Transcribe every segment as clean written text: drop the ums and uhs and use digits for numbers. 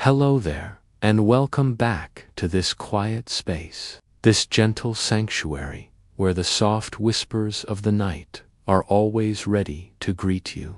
Hello there, and welcome back to this quiet space, this gentle sanctuary where the soft whispers of the night are always ready to greet you.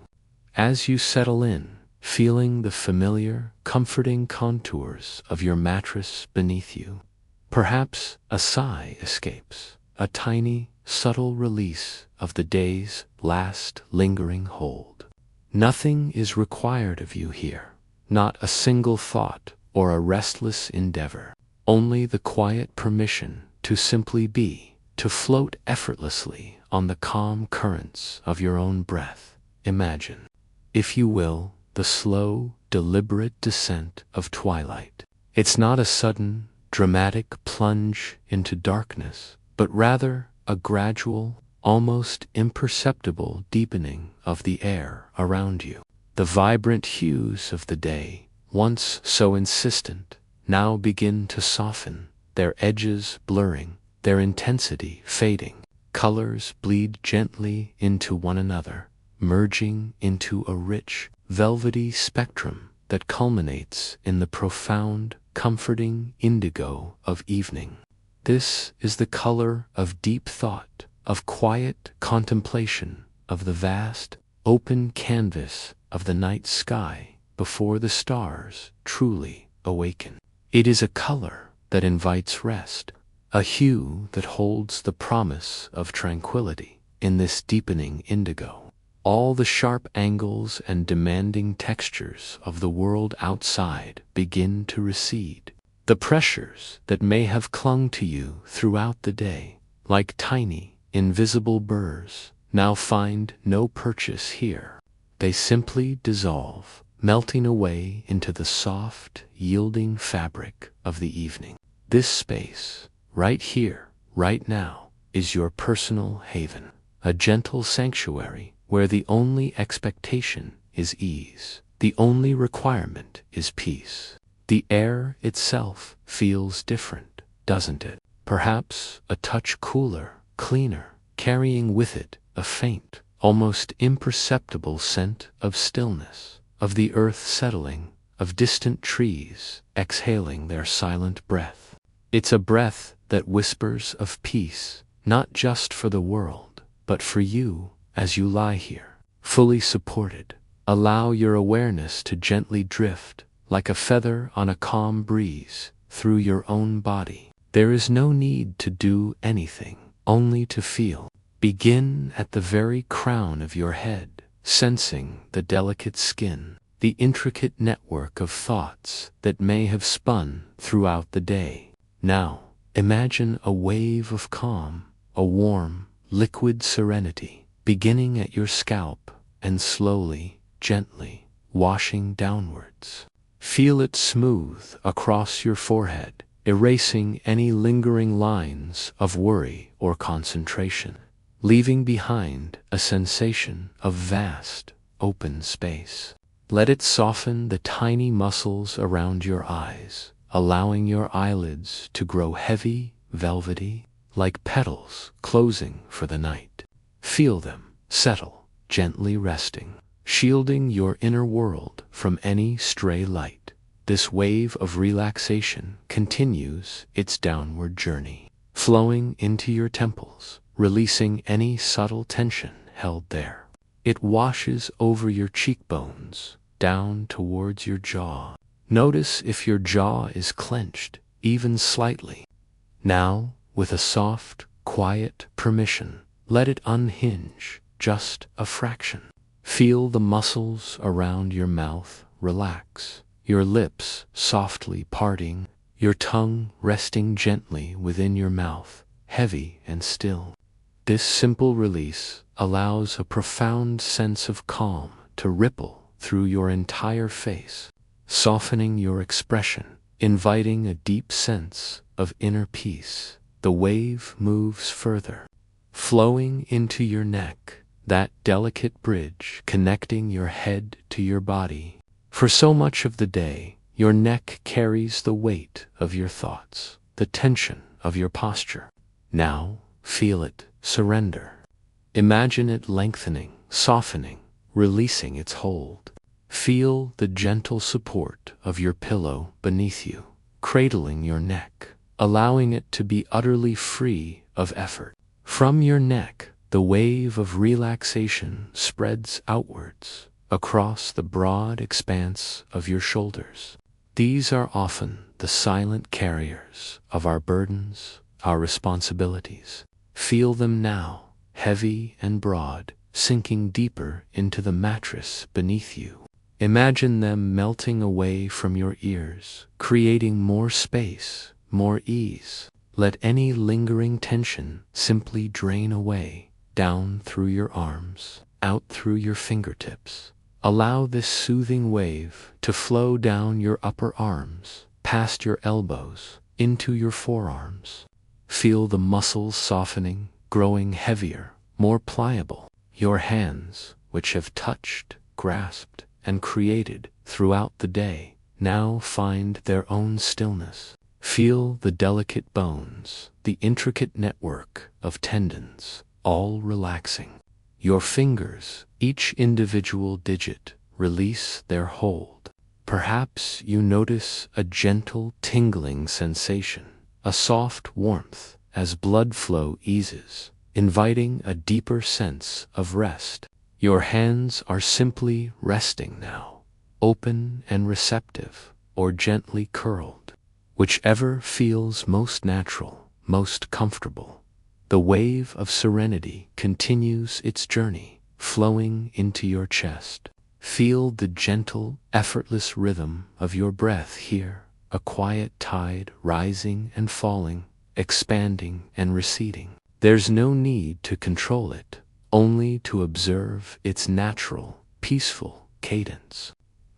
As you settle in, feeling the familiar, comforting contours of your mattress beneath you, perhaps a sigh escapes, a tiny, subtle release of the day's last lingering hold. Nothing is required of you here, not a single thought or a restless endeavor, only the quiet permission to simply be, to float effortlessly on the calm currents of your own breath. Imagine, if you will, the slow, deliberate descent of twilight. It's not a sudden, dramatic plunge into darkness, but rather a gradual, almost imperceptible deepening of the air around you. The vibrant hues of the day, once so insistent, now begin to soften, their edges blurring, their intensity fading. Colors bleed gently into one another, merging into a rich, velvety spectrum that culminates in the profound, comforting indigo of evening. This is the color of deep thought, of quiet contemplation, of the vast, open canvas of the night sky before the stars truly awaken. It is a color that invites rest, a hue that holds the promise of tranquility in this deepening indigo. All the sharp angles and demanding textures of the world outside begin to recede. The pressures that may have clung to you throughout the day, like tiny, invisible burrs, now find no purchase here. They simply dissolve, melting away into the soft, yielding fabric of the evening. This space, right here, right now, is your personal haven, a gentle sanctuary where the only expectation is ease, the only requirement is peace. The air itself feels different, doesn't it? Perhaps a touch cooler, cleaner, carrying with it a faint, almost imperceptible scent of stillness, of the earth settling, of distant trees exhaling their silent breath. It's a breath that whispers of peace, not just for the world, but for you as you lie here, fully supported. Allow your awareness to gently drift, like a feather on a calm breeze, through your own body. There is no need to do anything, only to feel. Begin at the very crown of your head, sensing the delicate skin, the intricate network of thoughts that may have spun throughout the day. Now, imagine a wave of calm, a warm, liquid serenity, beginning at your scalp and slowly, gently, washing downwards. Feel it smooth across your forehead, erasing any lingering lines of worry or concentration, leaving behind a sensation of vast, open space. Let it soften the tiny muscles around your eyes, allowing your eyelids to grow heavy, velvety, like petals closing for the night. Feel them settle, gently resting, shielding your inner world from any stray light. This wave of relaxation continues its downward journey, flowing into your temples, releasing any subtle tension held there. It washes over your cheekbones, down towards your jaw. Notice if your jaw is clenched, even slightly. Now, with a soft, quiet permission, let it unhinge just a fraction. Feel the muscles around your mouth relax, your lips softly parting, your tongue resting gently within your mouth, heavy and still. This simple release allows a profound sense of calm to ripple through your entire face, softening your expression, inviting a deep sense of inner peace. The wave moves further, flowing into your neck, that delicate bridge connecting your head to your body. For so much of the day, your neck carries the weight of your thoughts, the tension of your posture. Now, feel it surrender. Imagine it lengthening, softening, releasing its hold. Feel the gentle support of your pillow beneath you, cradling your neck, allowing it to be utterly free of effort. From your neck, the wave of relaxation spreads outwards, across the broad expanse of your shoulders. These are often the silent carriers of our burdens, our responsibilities. Feel them now, heavy and broad, sinking deeper into the mattress beneath you. Imagine them melting away from your ears, creating more space, more ease. Let any lingering tension simply drain away, down through your arms, out through your fingertips. Allow this soothing wave to flow down your upper arms, past your elbows, into your forearms. Feel the muscles softening, growing heavier, more pliable. Your hands, which have touched, grasped, and created throughout the day, now find their own stillness. Feel the delicate bones, the intricate network of tendons, all relaxing. Your fingers, each individual digit, release their hold. Perhaps you notice a gentle tingling sensation, a soft warmth as blood flow eases, inviting a deeper sense of rest. Your hands are simply resting now, open and receptive, or gently curled. Whichever feels most natural, most comfortable. The wave of serenity continues its journey, flowing into your chest. Feel the gentle, effortless rhythm of your breath here, a quiet tide rising and falling, expanding and receding. There's no need to control it, only to observe its natural, peaceful cadence.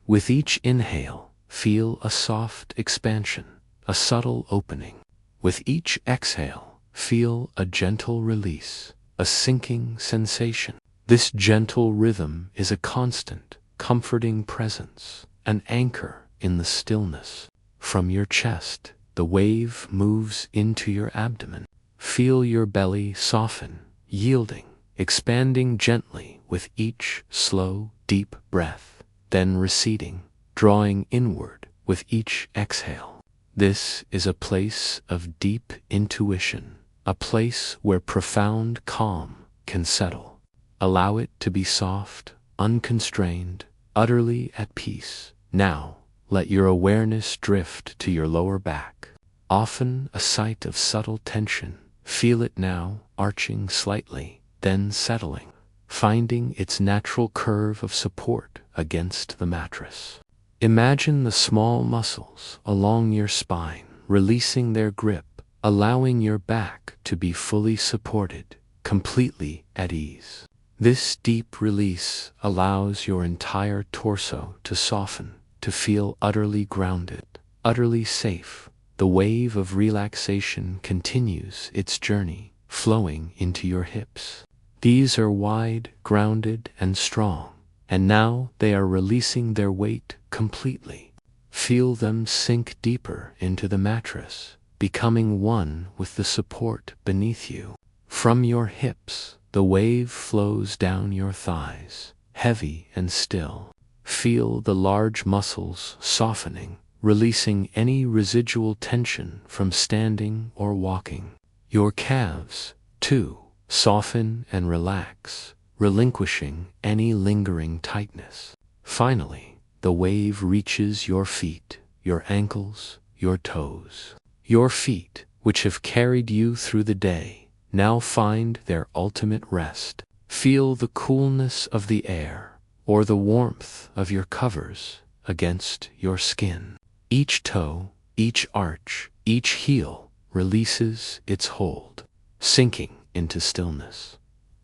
With each inhale, feel a soft expansion, a subtle opening. With each exhale, feel a gentle release, a sinking sensation. This gentle rhythm is a constant, comforting presence, an anchor in the stillness. From your chest, the wave moves into your abdomen. Feel your belly soften, yielding, expanding gently with each slow, deep breath, then receding, drawing inward with each exhale. This is a place of deep intuition, a place where profound calm can settle. Allow it to be soft, unconstrained, utterly at peace. Now, let your awareness drift to your lower back, often a site of subtle tension. Feel it now, arching slightly, then settling, finding its natural curve of support against the mattress. Imagine the small muscles along your spine releasing their grip, allowing your back to be fully supported, completely at ease. This deep release allows your entire torso to soften, to feel utterly grounded, utterly safe. The wave of relaxation continues its journey, flowing into your hips. These are wide, grounded, and strong, and now they are releasing their weight completely. Feel them sink deeper into the mattress, becoming one with the support beneath you. From your hips, the wave flows down your thighs, heavy and still. Feel the large muscles softening, releasing any residual tension from standing or walking. Your calves, too, soften and relax, relinquishing any lingering tightness. Finally, the wave reaches your feet, your ankles, your toes. Your feet, which have carried you through the day, now find their ultimate rest. Feel the coolness of the air, or the warmth of your covers against your skin. Each toe, each arch, each heel releases its hold, sinking into stillness.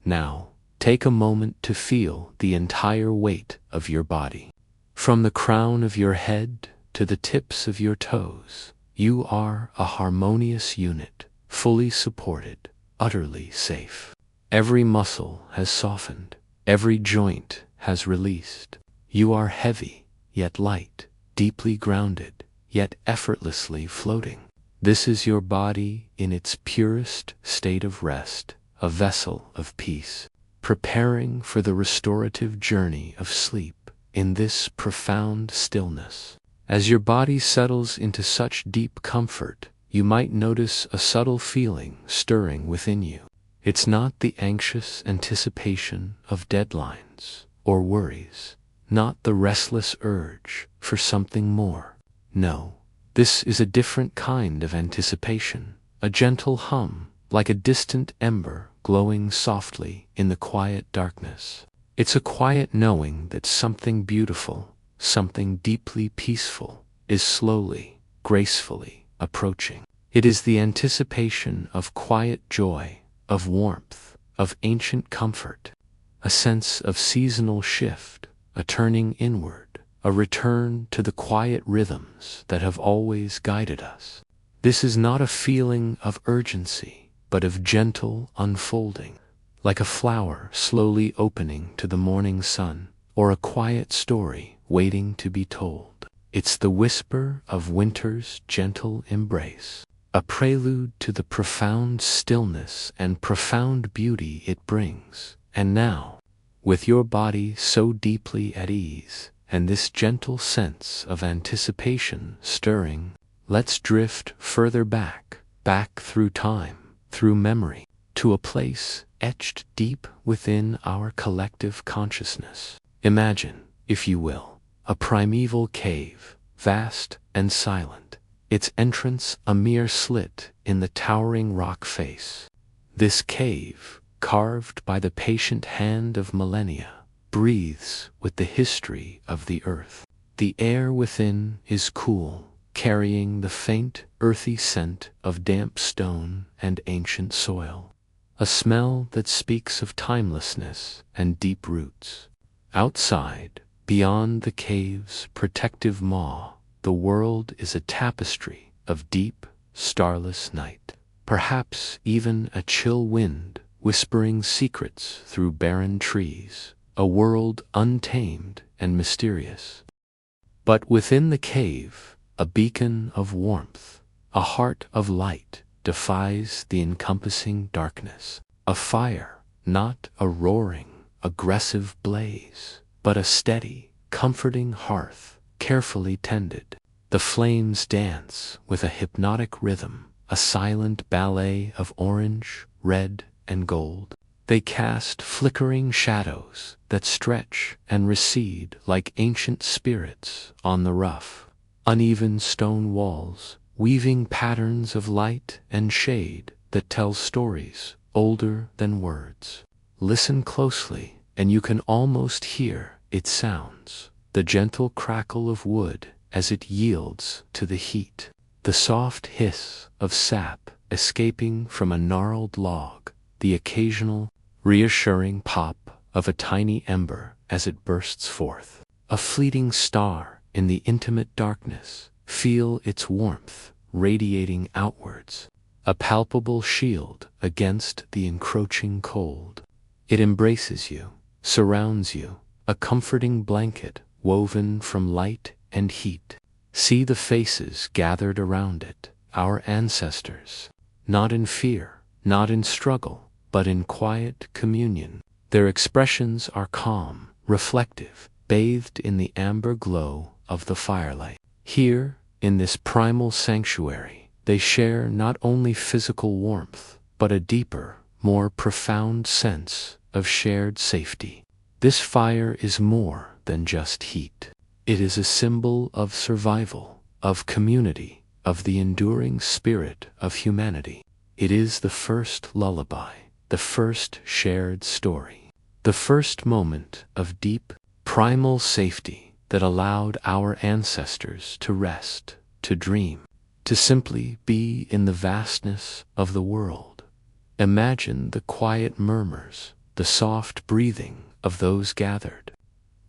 Now, take a moment to feel the entire weight of your body. From the crown of your head to the tips of your toes, you are a harmonious unit, fully supported, utterly safe. Every muscle has softened, every joint has released. You are heavy, yet light, deeply grounded, yet effortlessly floating. This is your body in its purest state of rest, a vessel of peace, preparing for the restorative journey of sleep in this profound stillness. As your body settles into such deep comfort, you might notice a subtle feeling stirring within you. It's not the anxious anticipation of deadlines or worries, not the restless urge for something more. No, this is a different kind of anticipation, a gentle hum, like a distant ember glowing softly in the quiet darkness. It's a quiet knowing that something beautiful, something deeply peaceful, is slowly, gracefully approaching. It is the anticipation of quiet joy, of warmth, of ancient comfort, a sense of seasonal shift, a turning inward, a return to the quiet rhythms that have always guided us. This is not a feeling of urgency, but of gentle unfolding, like a flower slowly opening to the morning sun, or a quiet story waiting to be told. It's the whisper of winter's gentle embrace, a prelude to the profound stillness and profound beauty it brings. And now, with your body so deeply at ease, and this gentle sense of anticipation stirring, let's drift further back through time, through memory, to a place etched deep within our collective consciousness. Imagine, if you will, a primeval cave, vast and silent, its entrance a mere slit in the towering rock face. This cave, carved by the patient hand of millennia, breathes with the history of the earth. The air within is cool, carrying the faint, earthy scent of damp stone and ancient soil, a smell that speaks of timelessness and deep roots. Outside, beyond the cave's protective maw, the world is a tapestry of deep, starless night, perhaps even a chill wind whispering secrets through barren trees, a world untamed and mysterious. But within the cave, a beacon of warmth, a heart of light, defies the encompassing darkness. A fire, not a roaring, aggressive blaze, but a steady, comforting hearth, carefully tended. The flames dance with a hypnotic rhythm, a silent ballet of orange, red, and gold. They cast flickering shadows that stretch and recede like ancient spirits on the rough, uneven stone walls, weaving patterns of light and shade that tell stories older than words. Listen closely, and you can almost hear its sounds, the gentle crackle of wood as it yields to the heat, the soft hiss of sap escaping from a gnarled log, the occasional, reassuring pop of a tiny ember as it bursts forth. A fleeting star in the intimate darkness, feel its warmth radiating outwards, a palpable shield against the encroaching cold. It embraces you, surrounds you, a comforting blanket woven from light and heat. See the faces gathered around it, our ancestors, not in fear, not in struggle, but in quiet communion. Their expressions are calm, reflective, bathed in the amber glow of the firelight. Here, in this primal sanctuary, they share not only physical warmth, but a deeper, more profound sense of shared safety. This fire is more than just heat. It is a symbol of survival, of community, of the enduring spirit of humanity. It is the first lullaby, the first shared story, the first moment of deep, primal safety that allowed our ancestors to rest, to dream, to simply be in the vastness of the world. Imagine the quiet murmurs, the soft breathing of those gathered,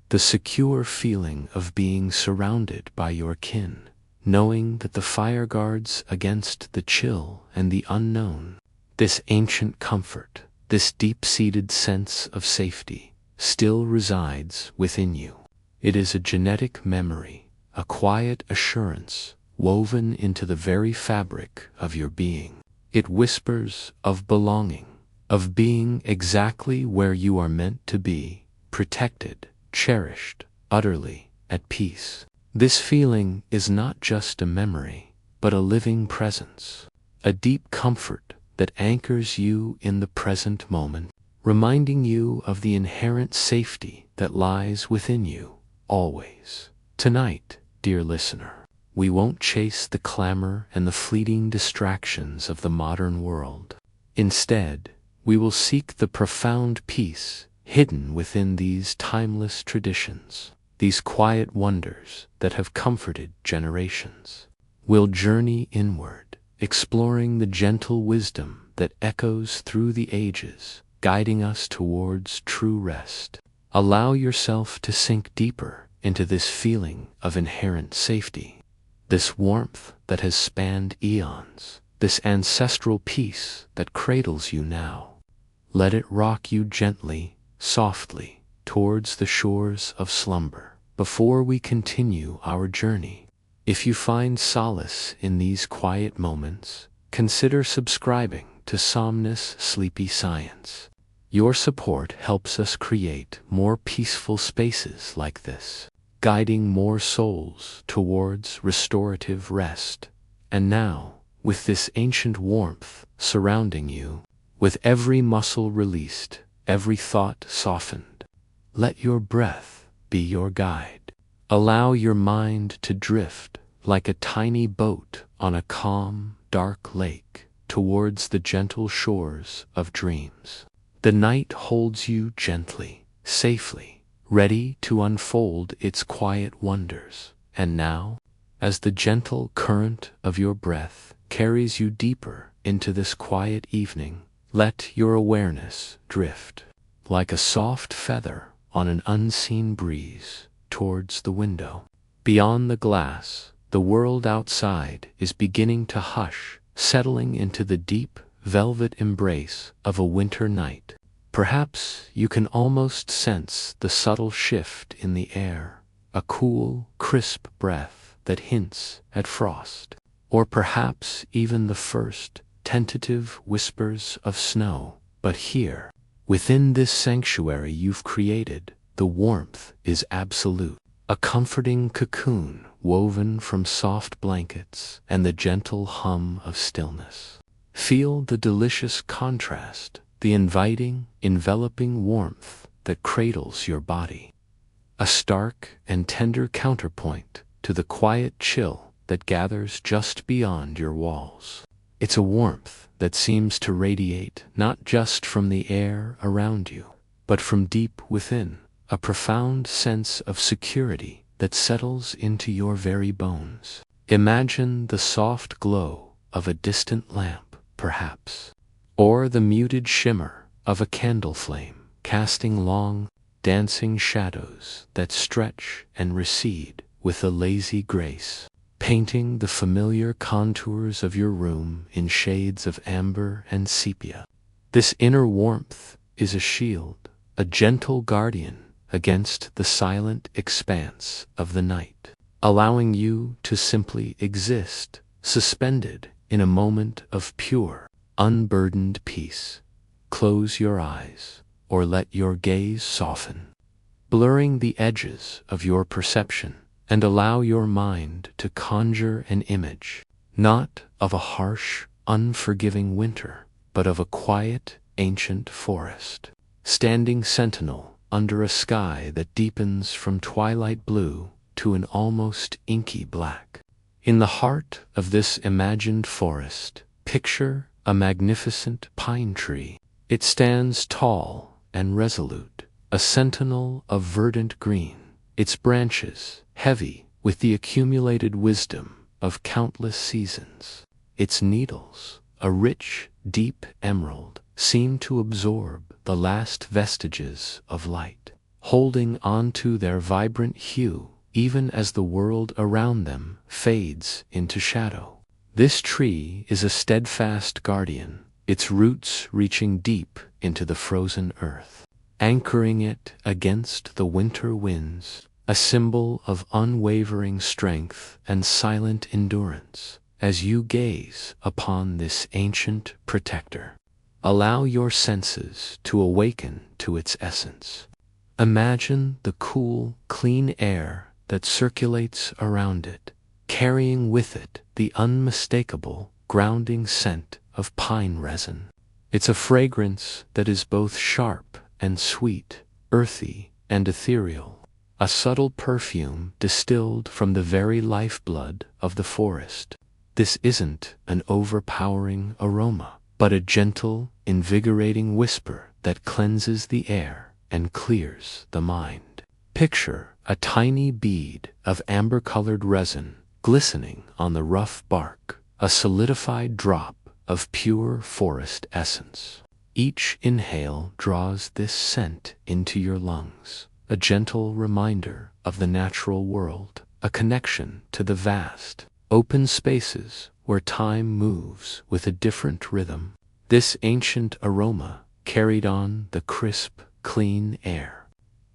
the secure feeling of being surrounded by your kin, knowing that the fire guards against the chill and the unknown. This ancient comfort, this deep-seated sense of safety, still resides within you. It is a genetic memory, a quiet assurance woven into the very fabric of your being. It whispers of belonging, of being exactly where you are meant to be, protected, cherished, utterly at peace. This feeling is not just a memory, but a living presence, a deep comfort that anchors you in the present moment, reminding you of the inherent safety that lies within you, always. Tonight, dear listener, we won't chase the clamor and the fleeting distractions of the modern world. Instead, we will seek the profound peace hidden within these timeless traditions, these quiet wonders that have comforted generations. We'll journey inward, exploring the gentle wisdom that echoes through the ages, guiding us towards true rest. Allow yourself to sink deeper into this feeling of inherent safety, this warmth that has spanned eons, this ancestral peace that cradles you now. Let it rock you gently, softly, towards the shores of slumber. Before we continue our journey, if you find solace in these quiet moments, consider subscribing to Somnus Sleepy Science. Your support helps us create more peaceful spaces like this, guiding more souls towards restorative rest. And now, with this ancient warmth surrounding you, with every muscle released, every thought softened, let your breath be your guide. Allow your mind to drift like a tiny boat on a calm, dark lake towards the gentle shores of dreams. The night holds you gently, safely, ready to unfold its quiet wonders. And now, as the gentle current of your breath carries you deeper into this quiet evening, let your awareness drift like a soft feather on an unseen breeze towards the window. Beyond the glass, the world outside is beginning to hush, settling into the deep, velvet embrace of a winter night. Perhaps you can almost sense the subtle shift in the air, a cool, crisp breath that hints at frost, or perhaps even the first tentative whispers of snow. But here, within this sanctuary you've created, the warmth is absolute, a comforting cocoon woven from soft blankets and the gentle hum of stillness. Feel the delicious contrast, the inviting, enveloping warmth that cradles your body, a stark and tender counterpoint to the quiet chill that gathers just beyond your walls. It's a warmth that seems to radiate not just from the air around you, but from deep within, a profound sense of security that settles into your very bones. Imagine the soft glow of a distant lamp, perhaps, or the muted shimmer of a candle flame, casting long, dancing shadows that stretch and recede with a lazy grace, painting the familiar contours of your room in shades of amber and sepia. This inner warmth is a shield, a gentle guardian against the silent expanse of the night, allowing you to simply exist, suspended in a moment of pure, unburdened peace. Close your eyes, or let your gaze soften, blurring the edges of your perception, and allow your mind to conjure an image, not of a harsh, unforgiving winter, but of a quiet, ancient forest, standing sentinel under a sky that deepens from twilight blue to an almost inky black. In the heart of this imagined forest, picture a magnificent pine tree. It stands tall and resolute, a sentinel of verdant green, its branches heavy with the accumulated wisdom of countless seasons. Its needles, a rich, deep emerald, seem to absorb the last vestiges of light, holding onto their vibrant hue even as the world around them fades into shadow. This tree is a steadfast guardian, its roots reaching deep into the frozen earth, anchoring it against the winter winds, a symbol of unwavering strength and silent endurance. As you gaze upon this ancient protector, allow your senses to awaken to its essence. Imagine the cool, clean air that circulates around it, carrying with it the unmistakable, grounding scent of pine resin. It's a fragrance that is both sharp and sweet, earthy and ethereal, a subtle perfume distilled from the very lifeblood of the forest. This isn't an overpowering aroma, but a gentle, invigorating whisper that cleanses the air and clears the mind. Picture a tiny bead of amber-colored resin glistening on the rough bark, a solidified drop of pure forest essence. Each inhale draws this scent into your lungs, a gentle reminder of the natural world, a connection to the vast, open spaces where time moves with a different rhythm. This ancient aroma, carried on the crisp, clean air,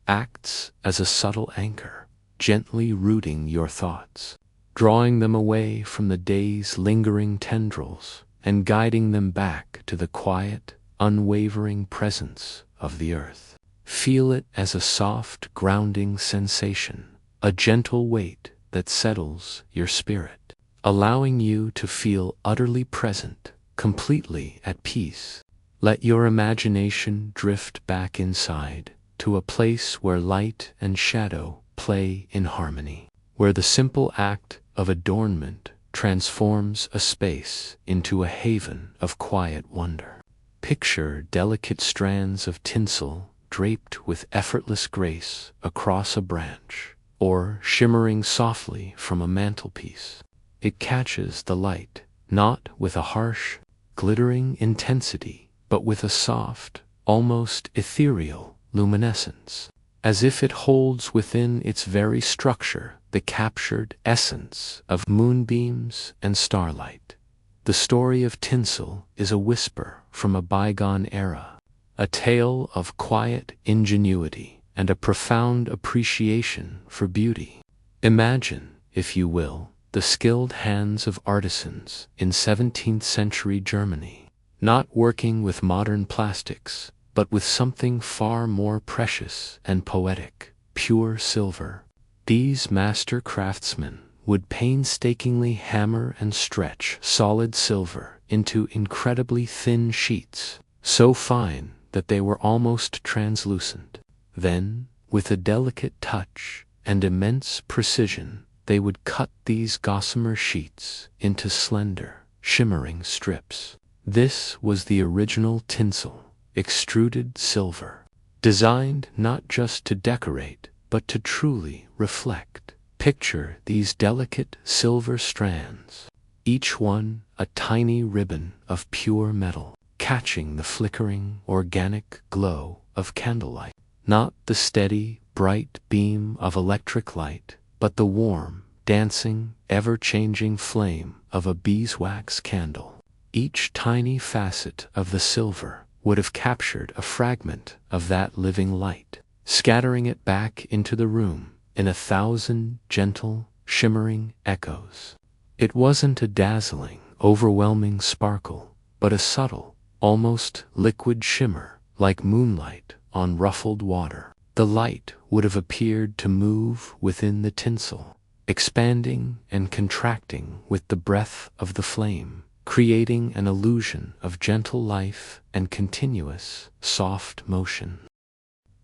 acts as a subtle anchor, gently rooting your thoughts, drawing them away from the day's lingering tendrils and guiding them back to the quiet, unwavering presence of the earth. Feel it as a soft, grounding sensation, a gentle weight that settles your spirit, allowing you to feel utterly present, completely at peace. Let your imagination drift back inside, to a place where light and shadow play in harmony, where the simple act of adornment transforms a space into a haven of quiet wonder. Picture delicate strands of tinsel draped with effortless grace across a branch, or shimmering softly from a mantelpiece. It catches the light, not with a harsh, glittering intensity, but with a soft, almost ethereal luminescence, as if it holds within its very structure the captured essence of moonbeams and starlight. The story of tinsel is a whisper from a bygone era, a tale of quiet ingenuity and a profound appreciation for beauty. Imagine, if you will, the skilled hands of artisans in 17th century Germany, not working with modern plastics, but with something far more precious and poetic, pure silver. These master craftsmen would painstakingly hammer and stretch solid silver into incredibly thin sheets, so fine that they were almost translucent. Then, with a delicate touch and immense precision, they would cut these gossamer sheets into slender, shimmering strips. This was the original tinsel, extruded silver, designed not just to decorate, but to truly reflect. Picture these delicate silver strands, each one a tiny ribbon of pure metal, catching the flickering, organic glow of candlelight. Not the steady, bright beam of electric light, but the warm, dancing, ever-changing flame of a beeswax candle. Each tiny facet of the silver would have captured a fragment of that living light, scattering it back into the room in 1,000 gentle, shimmering echoes. It wasn't a dazzling, overwhelming sparkle, but a subtle, almost liquid shimmer, like moonlight on ruffled water. The light would have appeared to move within the tinsel, expanding and contracting with the breath of the flame, creating an illusion of gentle life and continuous, soft motion.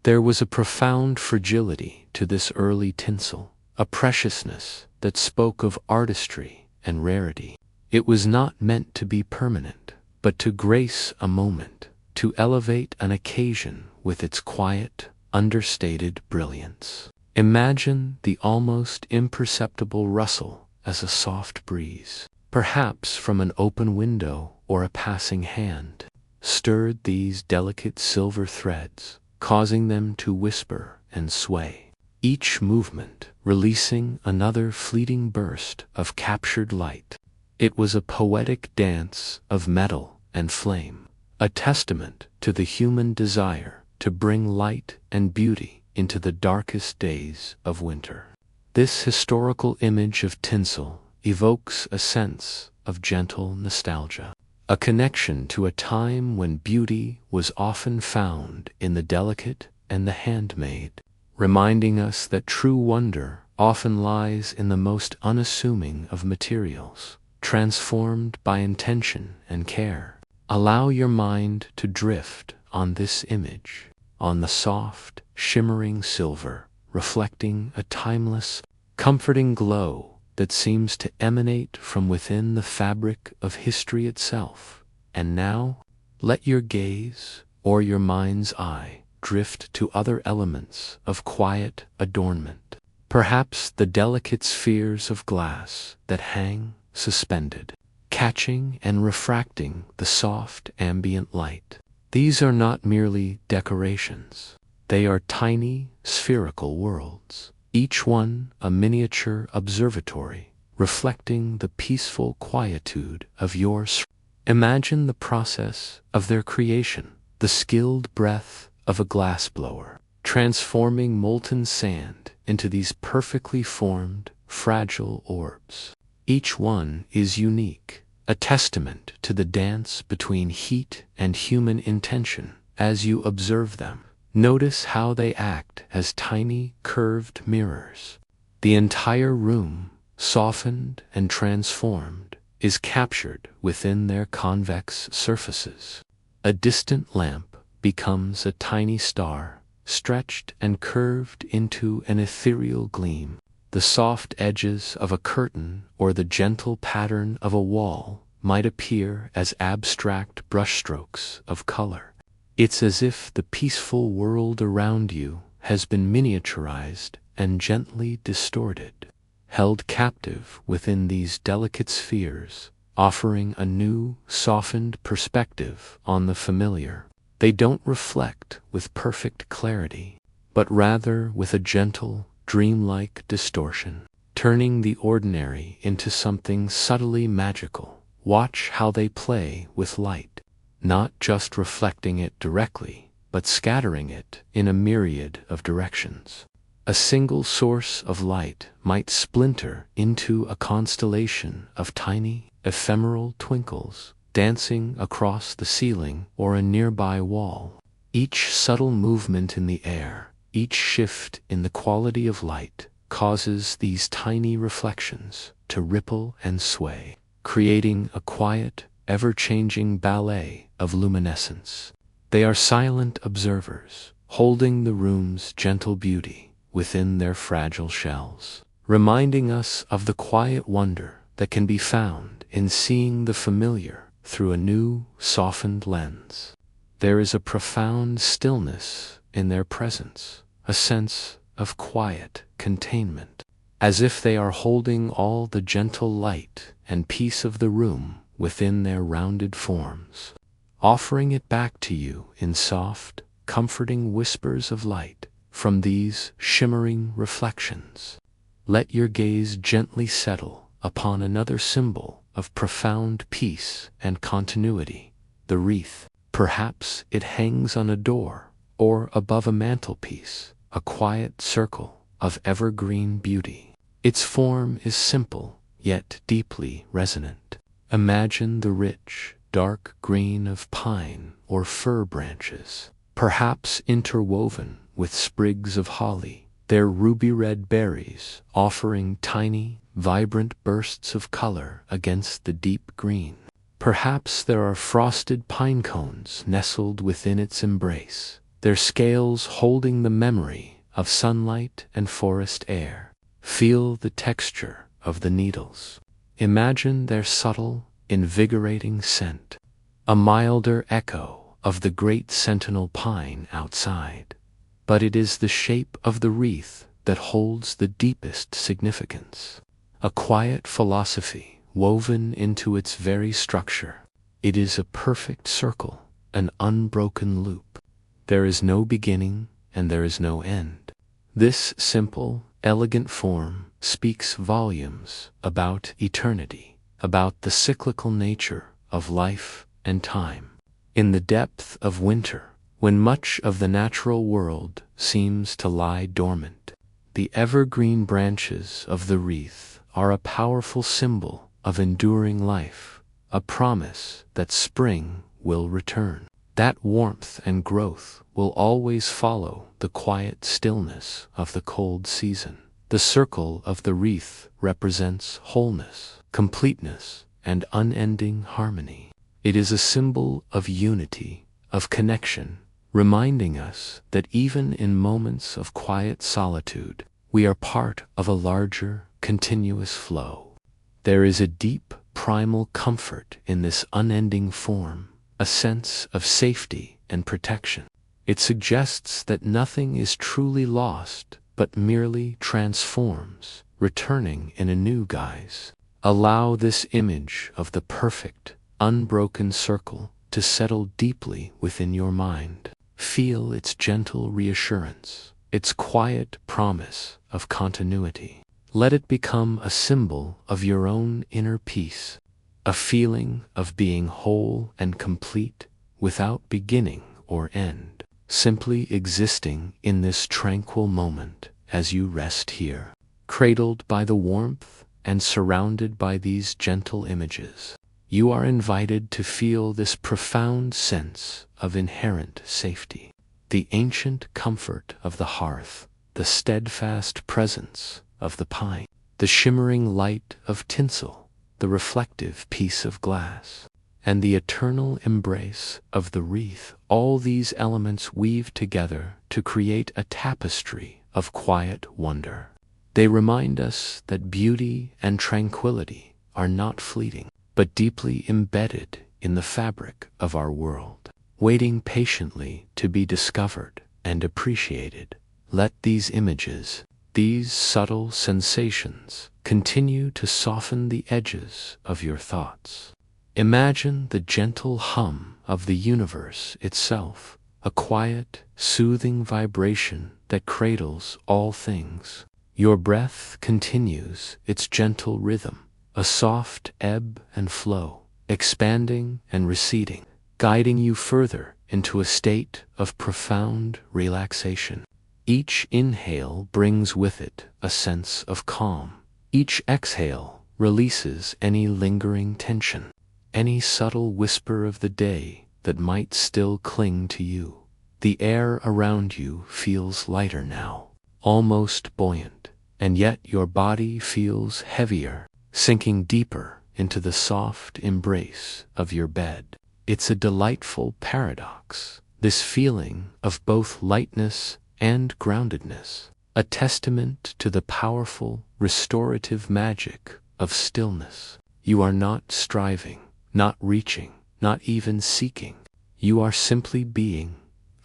There was a profound fragility to this early tinsel, a preciousness that spoke of artistry and rarity. It was not meant to be permanent, but to grace a moment, to elevate an occasion with its quiet, understated brilliance. Imagine the almost imperceptible rustle as a soft breeze, perhaps from an open window or a passing hand, stirred these delicate silver threads, causing them to whisper and sway, each movement releasing another fleeting burst of captured light. It was a poetic dance of metal and flame, a testament to the human desire to bring light and beauty into the darkest days of winter. This historical image of tinsel evokes a sense of gentle nostalgia, a connection to a time when beauty was often found in the delicate, and the handmade, reminding us that true wonder often lies in the most unassuming of materials, transformed by intention and care. Allow your mind to drift on this image, on the soft, shimmering silver, reflecting a timeless, comforting glow that seems to emanate from within the fabric of history itself. And now, let your gaze, or your mind's eye, drift to other elements of quiet adornment. Perhaps the delicate spheres of glass that hang suspended, catching and refracting the soft ambient light. These are not merely decorations. They are tiny, spherical worlds, each one a miniature observatory, reflecting the peaceful quietude of your sphere. Imagine the process of their creation, the skilled breath of a glassblower, transforming molten sand into these perfectly formed, fragile orbs. Each one is unique, a testament to the dance between heat and human intention. As you observe them, notice how they act as tiny, curved mirrors. The entire room, softened and transformed, is captured within their convex surfaces. A distant lamp becomes a tiny star, stretched and curved into an ethereal gleam. The soft edges of a curtain or the gentle pattern of a wall might appear as abstract brushstrokes of color. It's as if the peaceful world around you has been miniaturized and gently distorted, held captive within these delicate spheres, offering a new, softened perspective on the familiar. They don't reflect with perfect clarity, but rather with a gentle, dreamlike distortion, turning the ordinary into something subtly magical. Watch how they play with light, not just reflecting it directly, but scattering it in a myriad of directions. A single source of light might splinter into a constellation of tiny, ephemeral twinkles, dancing across the ceiling or a nearby wall. Each subtle movement in the air, each shift in the quality of light, causes these tiny reflections to ripple and sway, creating a quiet, ever-changing ballet of luminescence. They are silent observers, holding the room's gentle beauty within their fragile shells, reminding us of the quiet wonder that can be found in seeing the familiar through a new, softened lens. There is a profound stillness in their presence, a sense of quiet containment, as if they are holding all the gentle light and peace of the room within their rounded forms, offering it back to you in soft, comforting whispers of light from these shimmering reflections. Let your gaze gently settle upon another symbol of profound peace and continuity, the wreath. Perhaps it hangs on a door or above a mantelpiece, a quiet circle of evergreen beauty. Its form is simple, yet deeply resonant. Imagine the rich, dark green of pine or fir branches, perhaps interwoven with sprigs of holly, their ruby-red berries offering tiny, vibrant bursts of color against the deep green. Perhaps there are frosted pine cones nestled within its embrace, their scales holding the memory of sunlight and forest air. Feel the texture of the needles. Imagine their subtle, invigorating scent, a milder echo of the great sentinel pine outside. But it is the shape of the wreath that holds the deepest significance, a quiet philosophy woven into its very structure. It is a perfect circle, an unbroken loop. There is no beginning and there is no end. This simple, elegant form speaks volumes about eternity, about the cyclical nature of life and time. In the depth of winter, when much of the natural world seems to lie dormant, the evergreen branches of the wreath are a powerful symbol of enduring life, a promise that spring will return. That warmth and growth will always follow the quiet stillness of the cold season. The circle of the wreath represents wholeness, completeness, and unending harmony. It is a symbol of unity, of connection, reminding us that even in moments of quiet solitude, we are part of a larger, continuous flow. There is a deep, primal comfort in this unending form, a sense of safety and protection. It suggests that nothing is truly lost, but merely transforms, returning in a new guise. Allow this image of the perfect, unbroken circle to settle deeply within your mind. Feel its gentle reassurance, its quiet promise of continuity. Let it become a symbol of your own inner peace, a feeling of being whole and complete without beginning or end, simply existing in this tranquil moment as you rest here, cradled by the warmth and surrounded by these gentle images. You are invited to feel this profound sense of inherent safety, the ancient comfort of the hearth, the steadfast presence of the pine, the shimmering light of tinsel, the reflective piece of glass, and the eternal embrace of the wreath. All these elements weave together to create a tapestry of quiet wonder. They remind us that beauty and tranquility are not fleeting, but deeply embedded in the fabric of our world, waiting patiently to be discovered and appreciated. Let these images, these subtle sensations, continue to soften the edges of your thoughts. Imagine the gentle hum of the universe itself, a quiet, soothing vibration that cradles all things. Your breath continues its gentle rhythm, a soft ebb and flow, expanding and receding, guiding you further into a state of profound relaxation. Each inhale brings with it a sense of calm. Each exhale releases any lingering tension, any subtle whisper of the day that might still cling to you. The air around you feels lighter now, almost buoyant, and yet your body feels heavier, sinking deeper into the soft embrace of your bed. It's a delightful paradox, this feeling of both lightness and groundedness, a testament to the powerful, restorative magic of stillness. You are not striving, not reaching, not even seeking. You are simply being.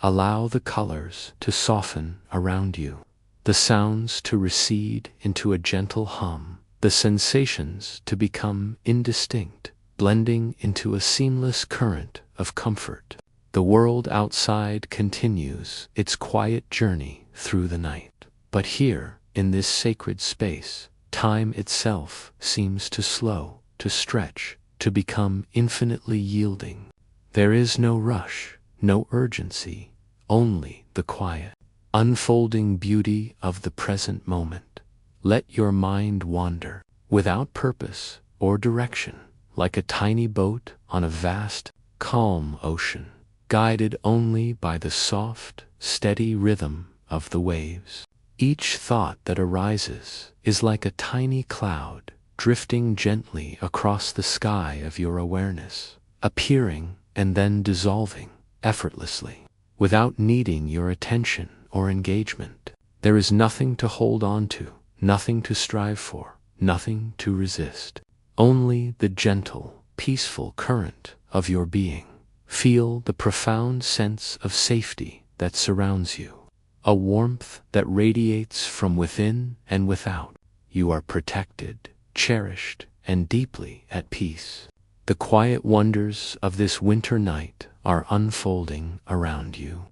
Allow the colors to soften around you, the sounds to recede into a gentle hum, the sensations to become indistinct, blending into a seamless current of comfort. The world outside continues its quiet journey through the night. But here, in this sacred space, time itself seems to slow, to stretch, to become infinitely yielding. There is no rush, no urgency, only the quiet, unfolding beauty of the present moment. Let your mind wander, without purpose or direction, like a tiny boat on a vast, calm ocean, guided only by the soft, steady rhythm of the waves. Each thought that arises is like a tiny cloud drifting gently across the sky of your awareness, appearing and then dissolving effortlessly, without needing your attention or engagement. There is nothing to hold on to, nothing to strive for, nothing to resist. Only the gentle, peaceful current of your being. Feel the profound sense of safety that surrounds you, a warmth that radiates from within and without. You are protected, cherished, and deeply at peace. The quiet wonders of this winter night are unfolding around you,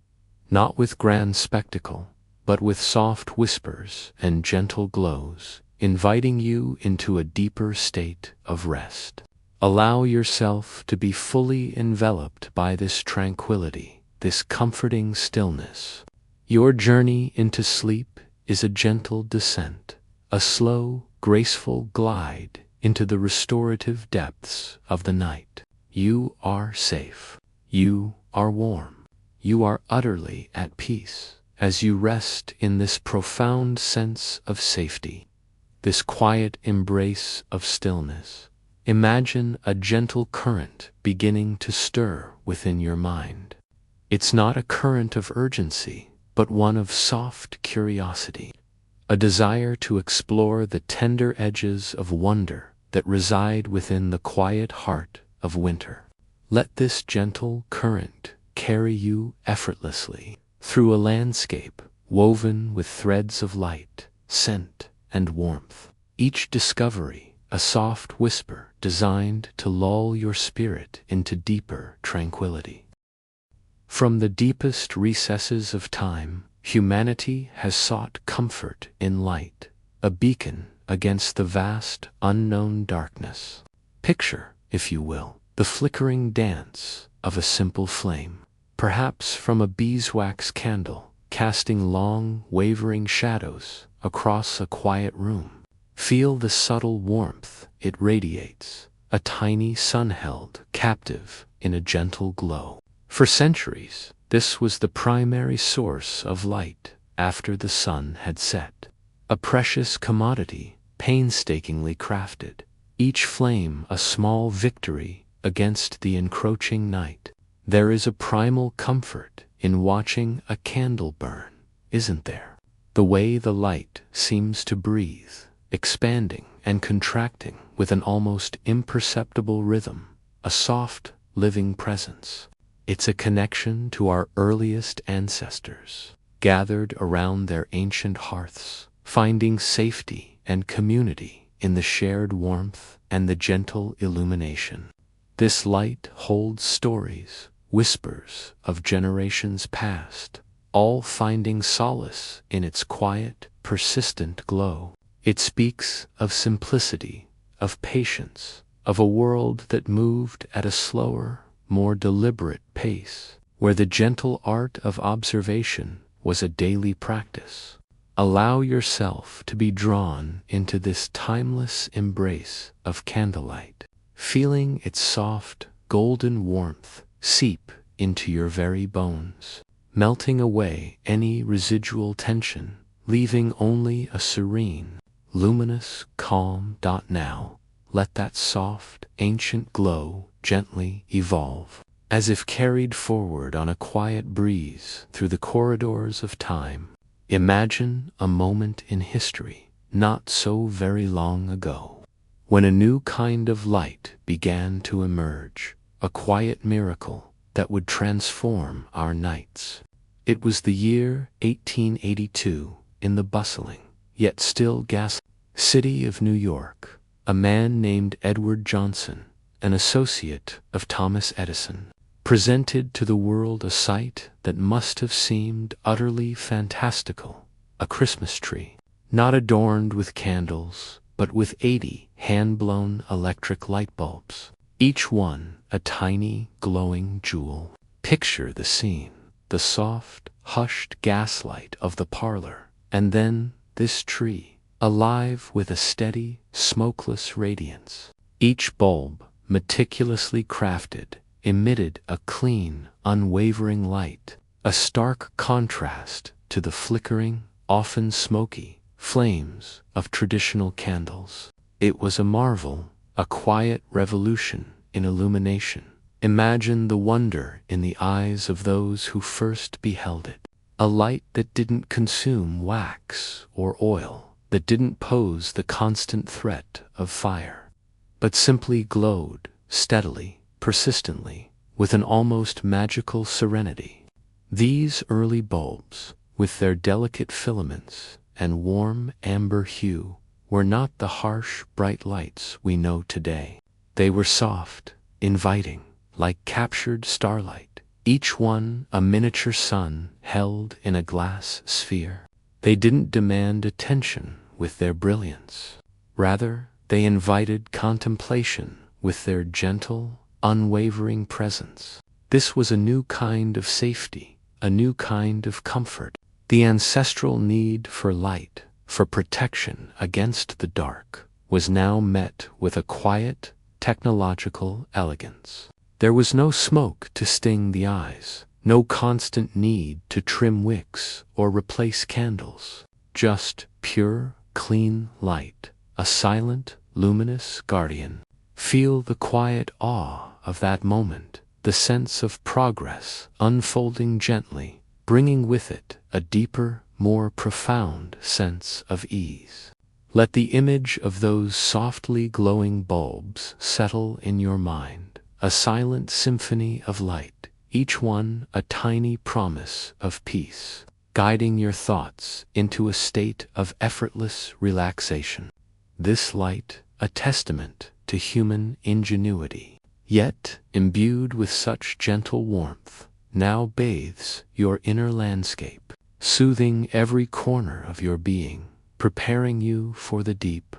not with grand spectacle, but with soft whispers and gentle glows, inviting you into a deeper state of rest. Allow yourself to be fully enveloped by this tranquility, this comforting stillness. Your journey into sleep is a gentle descent, a slow, graceful glide into the restorative depths of the night. You are safe. You are warm. You are utterly at peace as you rest in this profound sense of safety, this quiet embrace of stillness. Imagine a gentle current beginning to stir within your mind. It's not a current of urgency, but one of soft curiosity, a desire to explore the tender edges of wonder that reside within the quiet heart of winter. Let this gentle current carry you effortlessly through a landscape woven with threads of light, scent, and warmth. Each discovery a soft whisper designed to lull your spirit into deeper tranquility. From the deepest recesses of time, humanity has sought comfort in light, a beacon against the vast, unknown darkness. Picture, if you will, the flickering dance of a simple flame, perhaps from a beeswax candle, casting long, wavering shadows across a quiet room. Feel the subtle warmth it radiates, a tiny sun held captive in a gentle glow. For centuries, this was the primary source of light after the sun had set, a precious commodity painstakingly crafted, each flame a small victory against the encroaching night. There is a primal comfort in watching a candle burn, isn't there? The way the light seems to breathe, expanding and contracting with an almost imperceptible rhythm, a soft, living presence. It's a connection to our earliest ancestors, gathered around their ancient hearths, finding safety and community in the shared warmth and the gentle illumination. This light holds stories, whispers of generations past, all finding solace in its quiet, persistent glow. It speaks of simplicity, of patience, of a world that moved at a slower, more deliberate pace, where the gentle art of observation was a daily practice. Allow yourself to be drawn into this timeless embrace of candlelight, feeling its soft, golden warmth seep into your very bones, melting away any residual tension, leaving only a serene, luminous calm. Now, let that soft, ancient glow gently evolve, as if carried forward on a quiet breeze through the corridors of time. Imagine a moment in history, not so very long ago, when a new kind of light began to emerge, a quiet miracle that would transform our nights. It was the year 1882, in the bustling, yet still gaslit city of New York. A man named Edward Johnson, an associate of Thomas Edison, presented to the world a sight that must have seemed utterly fantastical, a Christmas tree, not adorned with candles, but with 80 hand-blown electric light bulbs, each one a tiny, glowing jewel. Picture the scene, the soft, hushed gaslight of the parlor, and then this tree, alive with a steady, smokeless radiance. Each bulb, meticulously crafted, emitted a clean, unwavering light, a stark contrast to the flickering, often smoky, flames of traditional candles. It was a marvel, a quiet revolution in illumination. Imagine the wonder in the eyes of those who first beheld it. A light that didn't consume wax or oil, that didn't pose the constant threat of fire, but simply glowed steadily, persistently, with an almost magical serenity. These early bulbs, with their delicate filaments and warm amber hue, were not the harsh, bright lights we know today. They were soft, inviting, like captured starlight, each one a miniature sun held in a glass sphere. They didn't demand attention with their brilliance. Rather, they invited contemplation with their gentle, unwavering presence. This was a new kind of safety, a new kind of comfort. The ancestral need for light, for protection against the dark, was now met with a quiet, technological elegance. There was no smoke to sting the eyes, no constant need to trim wicks or replace candles, just pure, clean light, a silent, luminous guardian. Feel the quiet awe of that moment, the sense of progress unfolding gently, bringing with it a deeper, more profound sense of ease. Let the image of those softly glowing bulbs settle in your mind, a silent symphony of light, each one a tiny promise of peace, guiding your thoughts into a state of effortless relaxation. This light, a testament to human ingenuity, yet imbued with such gentle warmth, now bathes your inner landscape, soothing every corner of your being, preparing you for the deep,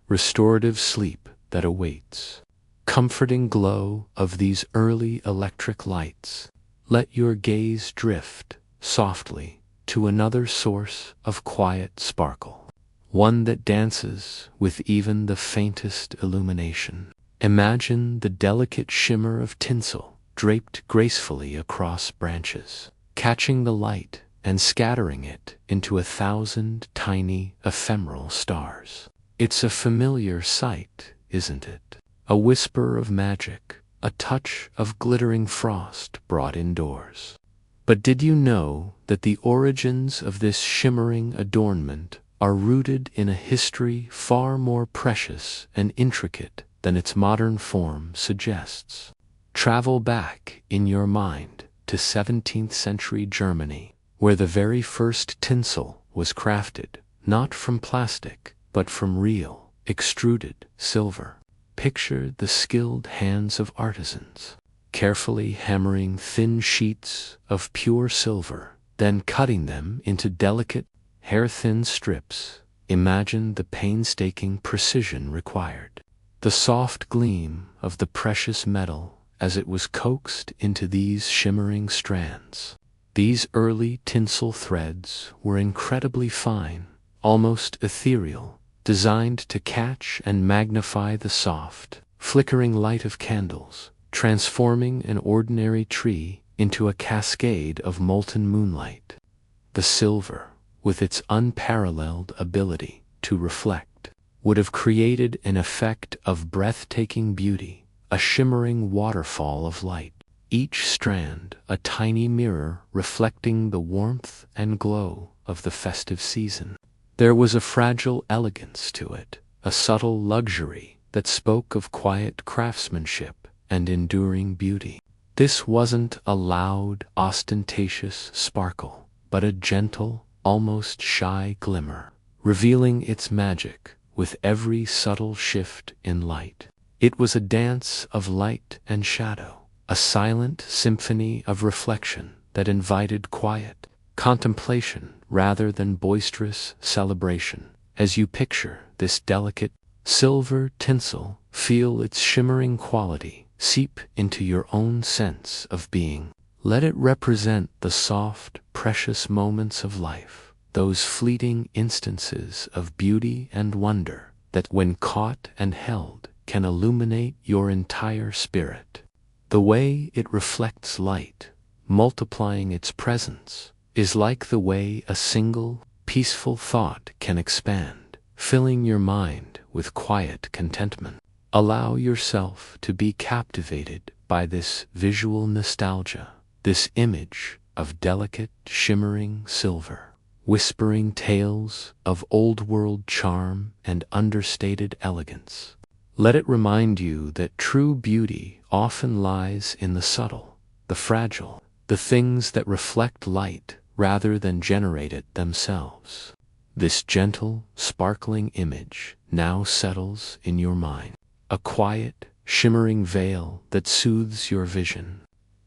restorative sleep that awaits. Comforting glow of these early electric lights, let your gaze drift softly to another source of quiet sparkle, one that dances with even the faintest illumination. Imagine the delicate shimmer of tinsel draped gracefully across branches, catching the light and scattering it into 1,000 tiny, ephemeral stars. It's a familiar sight, isn't it? A whisper of magic, a touch of glittering frost brought indoors. But did you know that the origins of this shimmering adornment are rooted in a history far more precious and intricate than its modern form suggests? Travel back in your mind to 17th century Germany, where the very first tinsel was crafted, not from plastic, but from real, extruded silver. Picture the skilled hands of artisans, carefully hammering thin sheets of pure silver, then cutting them into delicate, hair-thin strips. Imagine the painstaking precision required. The soft gleam of the precious metal as it was coaxed into these shimmering strands. These early tinsel threads were incredibly fine, almost ethereal, designed to catch and magnify the soft, flickering light of candles, transforming an ordinary tree into a cascade of molten moonlight. The silver, with its unparalleled ability to reflect, would have created an effect of breathtaking beauty, a shimmering waterfall of light, each strand a tiny mirror reflecting the warmth and glow of the festive season. There was a fragile elegance to it, a subtle luxury that spoke of quiet craftsmanship and enduring beauty. This wasn't a loud, ostentatious sparkle, but a gentle, almost shy glimmer, revealing its magic with every subtle shift in light. It was a dance of light and shadow, a silent symphony of reflection that invited quiet contemplation rather than boisterous celebration. As you picture this delicate silver tinsel, feel its shimmering quality seep into your own sense of being. Let it represent the soft, precious moments of life, those fleeting instances of beauty and wonder that, when caught and held, can illuminate your entire spirit. The way it reflects light, multiplying its presence, is like the way a single, peaceful thought can expand, filling your mind with quiet contentment. Allow yourself to be captivated by this visual nostalgia, this image of delicate, shimmering silver, whispering tales of old-world charm and understated elegance. Let it remind you that true beauty often lies in the subtle, the fragile, the things that reflect light rather than generate it themselves. This gentle, sparkling image now settles in your mind, a quiet, shimmering veil that soothes your vision,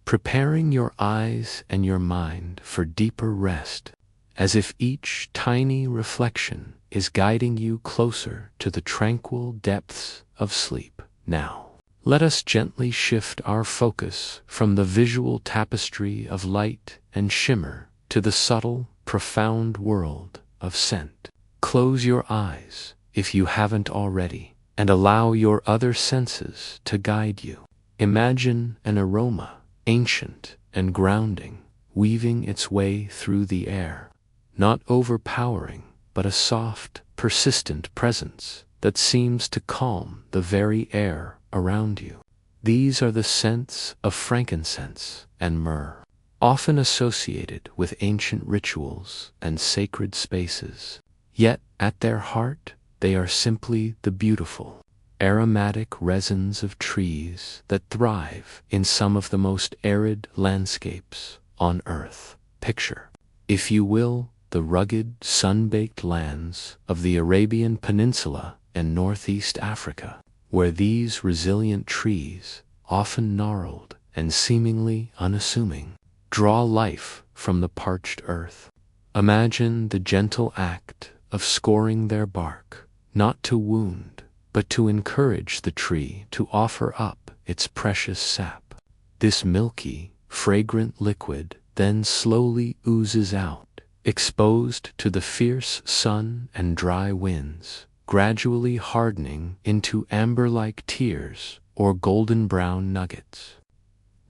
preparing your eyes and your mind for deeper rest, as if each tiny reflection is guiding you closer to the tranquil depths of sleep. Now, let us gently shift our focus from the visual tapestry of light and shimmer to the subtle, profound world of scent. Close your eyes, if you haven't already, and allow your other senses to guide you. Imagine an aroma, ancient and grounding, weaving its way through the air, not overpowering, but a soft, persistent presence that seems to calm the very air around you. These are the scents of frankincense and myrrh, often associated with ancient rituals and sacred spaces. Yet, at their heart, they are simply the beautiful, aromatic resins of trees that thrive in some of the most arid landscapes on Earth. Picture, if you will, the rugged, sun-baked lands of the Arabian Peninsula and Northeast Africa, where these resilient trees, often gnarled and seemingly unassuming, draw life from the parched earth. Imagine the gentle act of scoring their bark, not to wound, but to encourage the tree to offer up its precious sap. This milky, fragrant liquid then slowly oozes out, exposed to the fierce sun and dry winds, gradually hardening into amber-like tears or golden brown nuggets.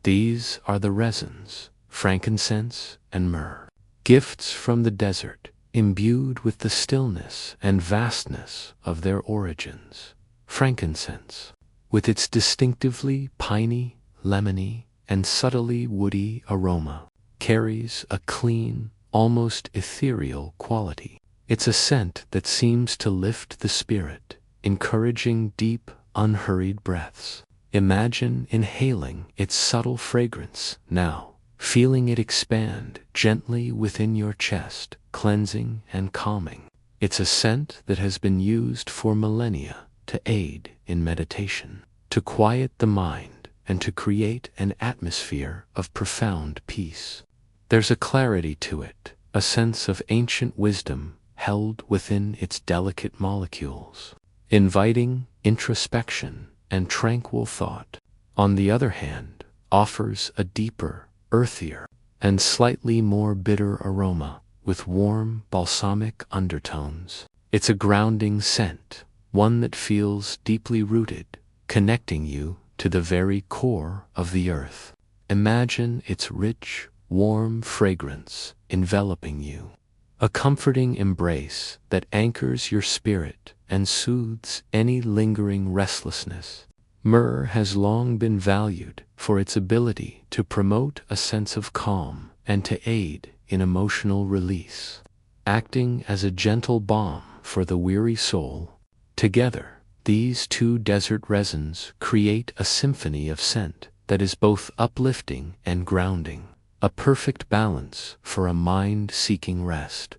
These are the resins, frankincense and myrrh, gifts from the desert, imbued with the stillness and vastness of their origins. Frankincense, with its distinctively piney, lemony, and subtly woody aroma, carries a clean, almost ethereal quality. It's a scent that seems to lift the spirit, encouraging deep, unhurried breaths. Imagine inhaling its subtle fragrance now, feeling it expand gently within your chest, cleansing and calming. It's a scent that has been used for millennia to aid in meditation, to quiet the mind, and to create an atmosphere of profound peace. There's a clarity to it, a sense of ancient wisdom held within its delicate molecules, inviting introspection and tranquil thought. On the other hand, offers a deeper, earthier, and slightly more bitter aroma with warm, balsamic undertones. It's a grounding scent, one that feels deeply rooted, connecting you to the very core of the earth. Imagine its rich, warm fragrance enveloping you, a comforting embrace that anchors your spirit and soothes any lingering restlessness. Myrrh has long been valued for its ability to promote a sense of calm and to aid in emotional release, acting as a gentle balm for the weary soul. Together, these two desert resins create a symphony of scent that is both uplifting and grounding, a perfect balance for a mind seeking rest.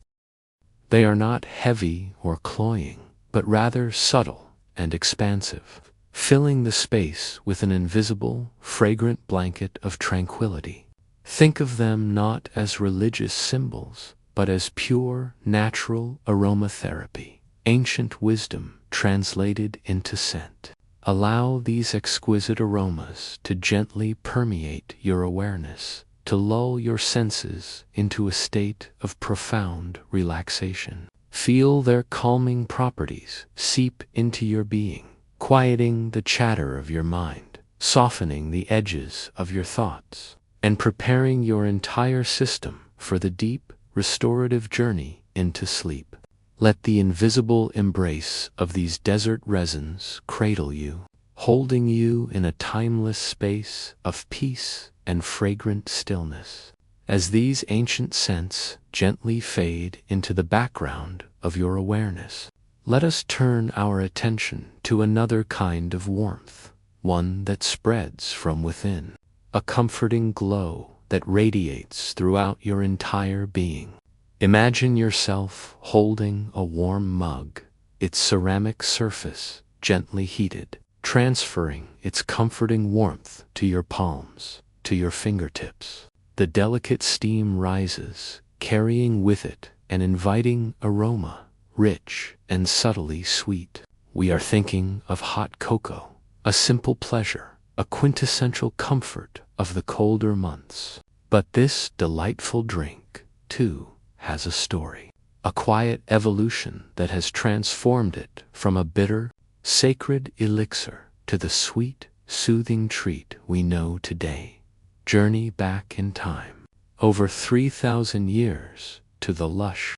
They are not heavy or cloying, but rather subtle and expansive, filling the space with an invisible, fragrant blanket of tranquility. Think of them not as religious symbols, but as pure, natural aromatherapy, ancient wisdom translated into scent. Allow these exquisite aromas to gently permeate your awareness, to lull your senses into a state of profound relaxation. Feel their calming properties seep into your being, quieting the chatter of your mind, softening the edges of your thoughts, and preparing your entire system for the deep, restorative journey into sleep. Let the invisible embrace of these desert resins cradle you, holding you in a timeless space of peace and fragrant stillness. As these ancient scents gently fade into the background of your awareness, let us turn our attention to another kind of warmth, one that spreads from within, a comforting glow that radiates throughout your entire being. Imagine yourself holding a warm mug, its ceramic surface gently heated, transferring its comforting warmth to your palms, to your fingertips. The delicate steam rises, carrying with it an inviting aroma, rich and subtly sweet. We are thinking of hot cocoa, a simple pleasure, a quintessential comfort of the colder months. But this delightful drink, too, has a story, a quiet evolution that has transformed it from a bitter, sacred elixir to the sweet, soothing treat we know today. Journey back in time, over 3,000 years, to the lush,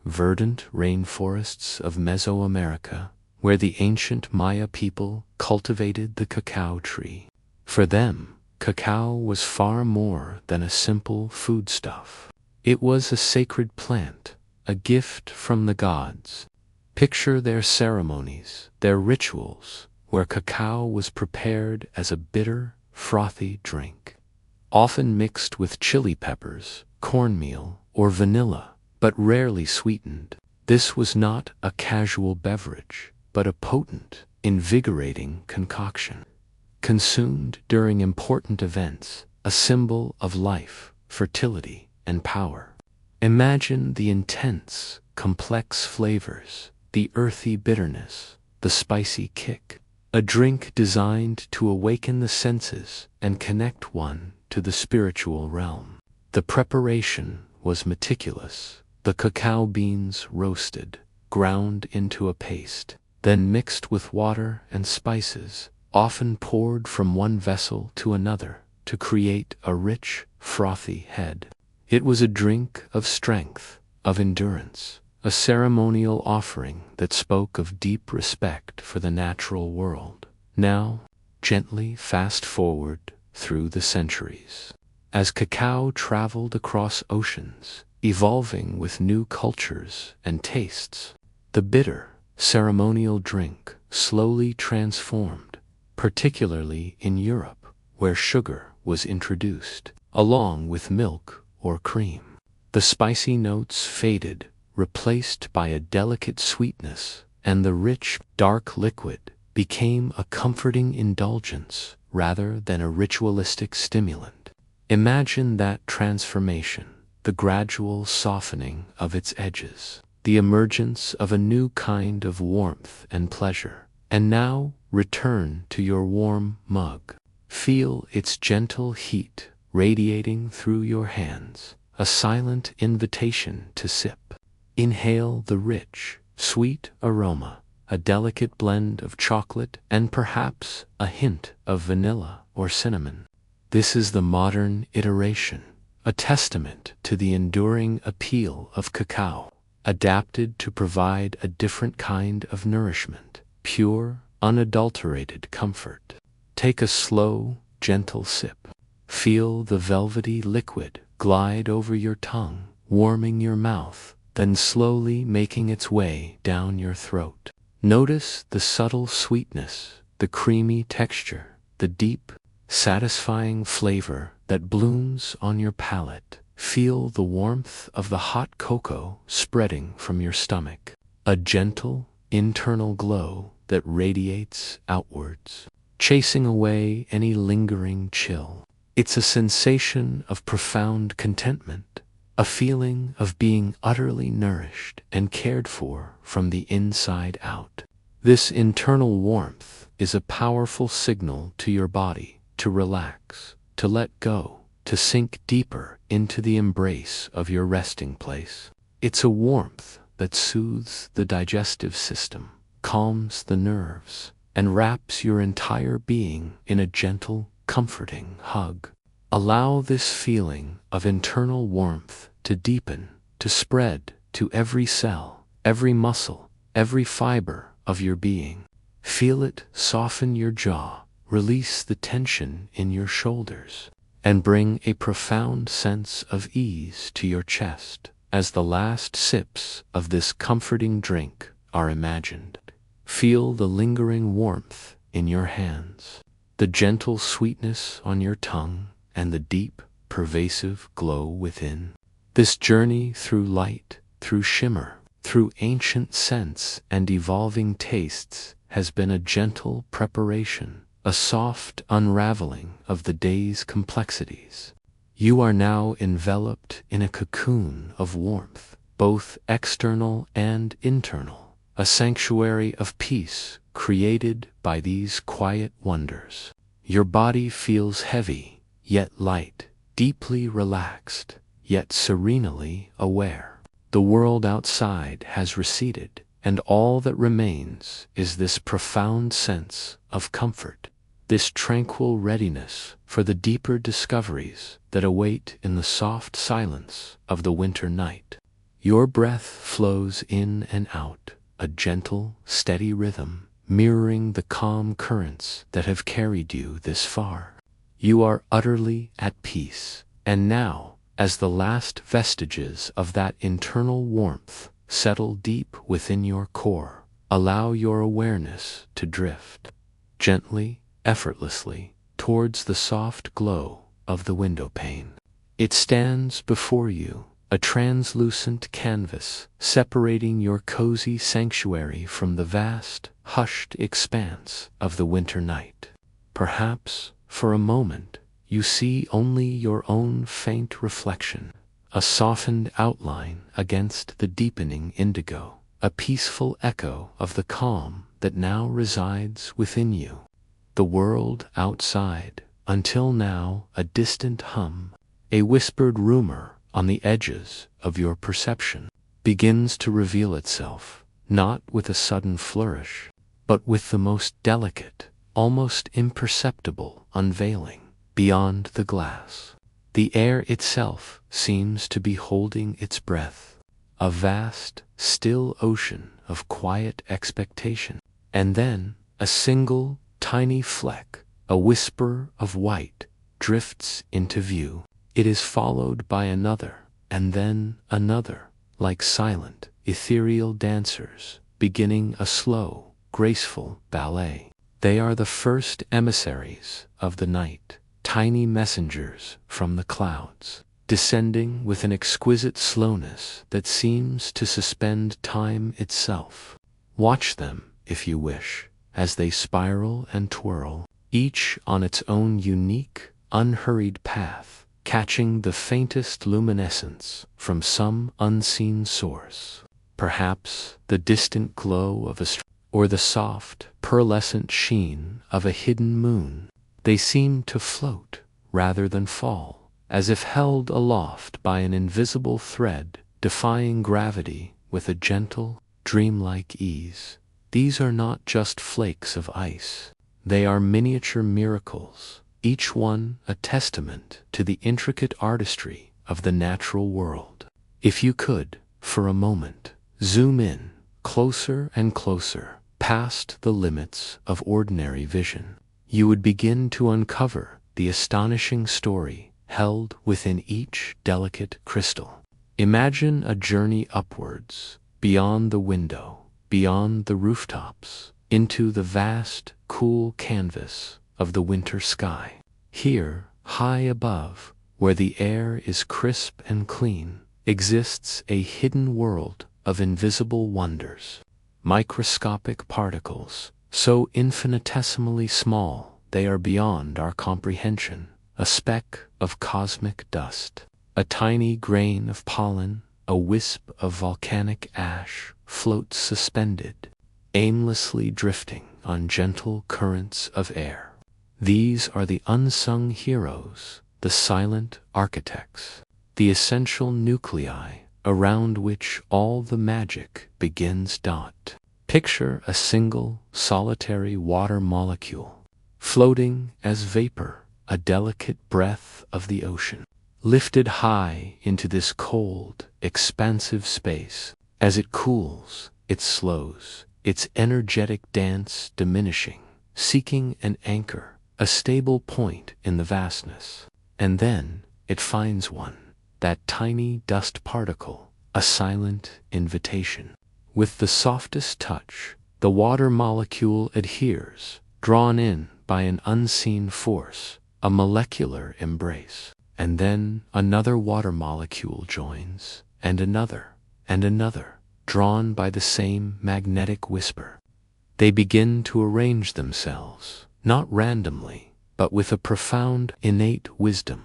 verdant rainforests of Mesoamerica, where the ancient Maya people cultivated the cacao tree. For them, cacao was far more than a simple foodstuff. It was a sacred plant, a gift from the gods. Picture their ceremonies, their rituals, where cacao was prepared as a bitter, frothy drink, often mixed with chili peppers, cornmeal, or vanilla, but rarely sweetened. This was not a casual beverage, but a potent, invigorating concoction. Consumed during important events, a symbol of life, fertility, and power. Imagine the intense, complex flavors, the earthy bitterness, the spicy kick. A drink designed to awaken the senses and connect one to the spiritual realm. The preparation was meticulous. The cacao beans roasted, ground into a paste, then mixed with water and spices, often poured from one vessel to another to create a rich, frothy head. It was a drink of strength, of endurance, a ceremonial offering that spoke of deep respect for the natural world. Now, gently fast forward through the centuries. As cacao traveled across oceans, evolving with new cultures and tastes, the bitter, ceremonial drink slowly transformed, particularly in Europe, where sugar was introduced, along with milk or cream. The spicy notes faded, replaced by a delicate sweetness, and the rich, dark liquid became a comforting indulgence rather than a ritualistic stimulant. Imagine that transformation, the gradual softening of its edges, the emergence of a new kind of warmth and pleasure. And now, return to your warm mug. Feel its gentle heat radiating through your hands, a silent invitation to sip. Inhale the rich, sweet aroma, a delicate blend of chocolate and perhaps a hint of vanilla or cinnamon. This is the modern iteration, a testament to the enduring appeal of cacao, adapted to provide a different kind of nourishment, pure, unadulterated comfort. Take a slow, gentle sip. Feel the velvety liquid glide over your tongue, warming your mouth, then slowly making its way down your throat. Notice the subtle sweetness, the creamy texture, the deep, satisfying flavor that blooms on your palate. Feel the warmth of the hot cocoa spreading from your stomach, a gentle, internal glow that radiates outwards, chasing away any lingering chill. It's a sensation of profound contentment, a feeling of being utterly nourished and cared for from the inside out. This internal warmth is a powerful signal to your body to relax, to let go, to sink deeper into the embrace of your resting place. It's a warmth that soothes the digestive system, calms the nerves, and wraps your entire being in a gentle, comforting hug. Allow this feeling of internal warmth to deepen, to spread to every cell, every muscle, every fiber of your being. Feel it soften your jaw, release the tension in your shoulders, and bring a profound sense of ease to your chest as the last sips of this comforting drink are imagined. Feel the lingering warmth in your hands, the gentle sweetness on your tongue, and the deep, pervasive glow within. This journey through light, through shimmer, through ancient scents and evolving tastes has been a gentle preparation, a soft unraveling of the day's complexities. You are now enveloped in a cocoon of warmth, both external and internal, a sanctuary of peace created by these quiet wonders. Your body feels heavy, yet light, deeply relaxed, yet serenely aware. The world outside has receded, and all that remains is this profound sense of comfort. this tranquil readiness for the deeper discoveries that await in the soft silence of the winter night. Your breath flows in and out, a gentle, steady rhythm, mirroring the calm currents that have carried you this far. You are utterly at peace, and now, as the last vestiges of that internal warmth settle deep within your core, allow your awareness to drift gently, effortlessly, towards the soft glow of the window pane. It stands before you, a translucent canvas separating your cozy sanctuary from the vast, hushed expanse of the winter night. Perhaps, for a moment, you see only your own faint reflection, a softened outline against the deepening indigo, a peaceful echo of the calm that now resides within you. The world outside, until now a distant hum, a whispered rumor on the edges of your perception, begins to reveal itself, not with a sudden flourish, but with the most delicate, almost imperceptible unveiling. Beyond the glass, the air itself seems to be holding its breath, a vast, still ocean of quiet expectation. And then, a single, tiny fleck, a whisper of white, drifts into view. It is followed by another, and then another, like silent, ethereal dancers, beginning a slow, graceful ballet. They are the first emissaries of the night, tiny messengers from the clouds, descending with an exquisite slowness that seems to suspend time itself. Watch them, if you wish, as they spiral and twirl, each on its own unique, unhurried path, catching the faintest luminescence from some unseen source. Perhaps the distant glow of a star, or the soft, pearlescent sheen of a hidden moon. They seem to float, rather than fall, as if held aloft by an invisible thread, defying gravity with a gentle, dreamlike ease. These are not just flakes of ice. They are miniature miracles, each one a testament to the intricate artistry of the natural world. If you could, for a moment, zoom in, closer and closer, past the limits of ordinary vision, you would begin to uncover the astonishing story held within each delicate crystal. Imagine a journey upwards, beyond the window, beyond the rooftops, into the vast, cool canvas of the winter sky. Here, high above, where the air is crisp and clean, exists a hidden world of invisible wonders. Microscopic particles, so infinitesimally small they are beyond our comprehension, a speck of cosmic dust, a tiny grain of pollen, a wisp of volcanic ash floats suspended, aimlessly drifting on gentle currents of air. These are the unsung heroes, the silent architects, the essential nuclei around which all the magic begins. Picture a single, solitary water molecule, floating as vapor, a delicate breath of the ocean, lifted high into this cold, expansive space. As it cools, it slows, its energetic dance diminishing, seeking an anchor, a stable point in the vastness. And then it finds one, that tiny dust particle, a silent invitation. With the softest touch, the water molecule adheres, drawn in by an unseen force, a molecular embrace. And then another water molecule joins, and another, drawn by the same magnetic whisper. They begin to arrange themselves, not randomly, but with a profound, innate wisdom.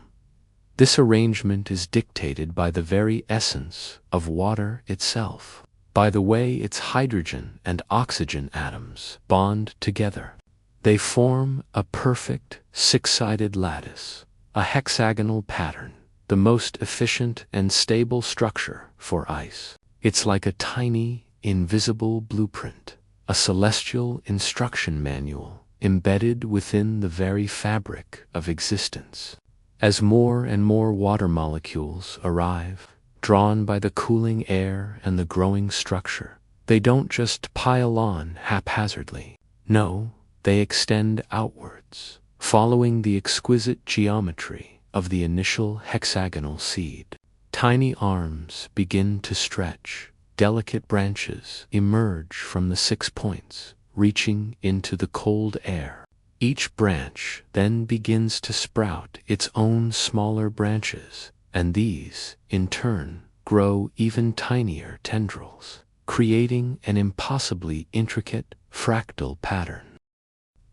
This arrangement is dictated by the very essence of water itself, by the way its hydrogen and oxygen atoms bond together. They form a perfect, six-sided lattice, a hexagonal pattern, the most efficient and stable structure for ice. It's like a tiny, invisible blueprint, a celestial instruction manual embedded within the very fabric of existence. As more and more water molecules arrive, drawn by the cooling air and the growing structure, they don't just pile on haphazardly. No, they extend outwards, following the exquisite geometry of the initial hexagonal seed. Tiny arms begin to stretch, delicate branches emerge from the 6 points, reaching into the cold air. Each branch then begins to sprout its own smaller branches, and these, in turn, grow even tinier tendrils, creating an impossibly intricate fractal pattern.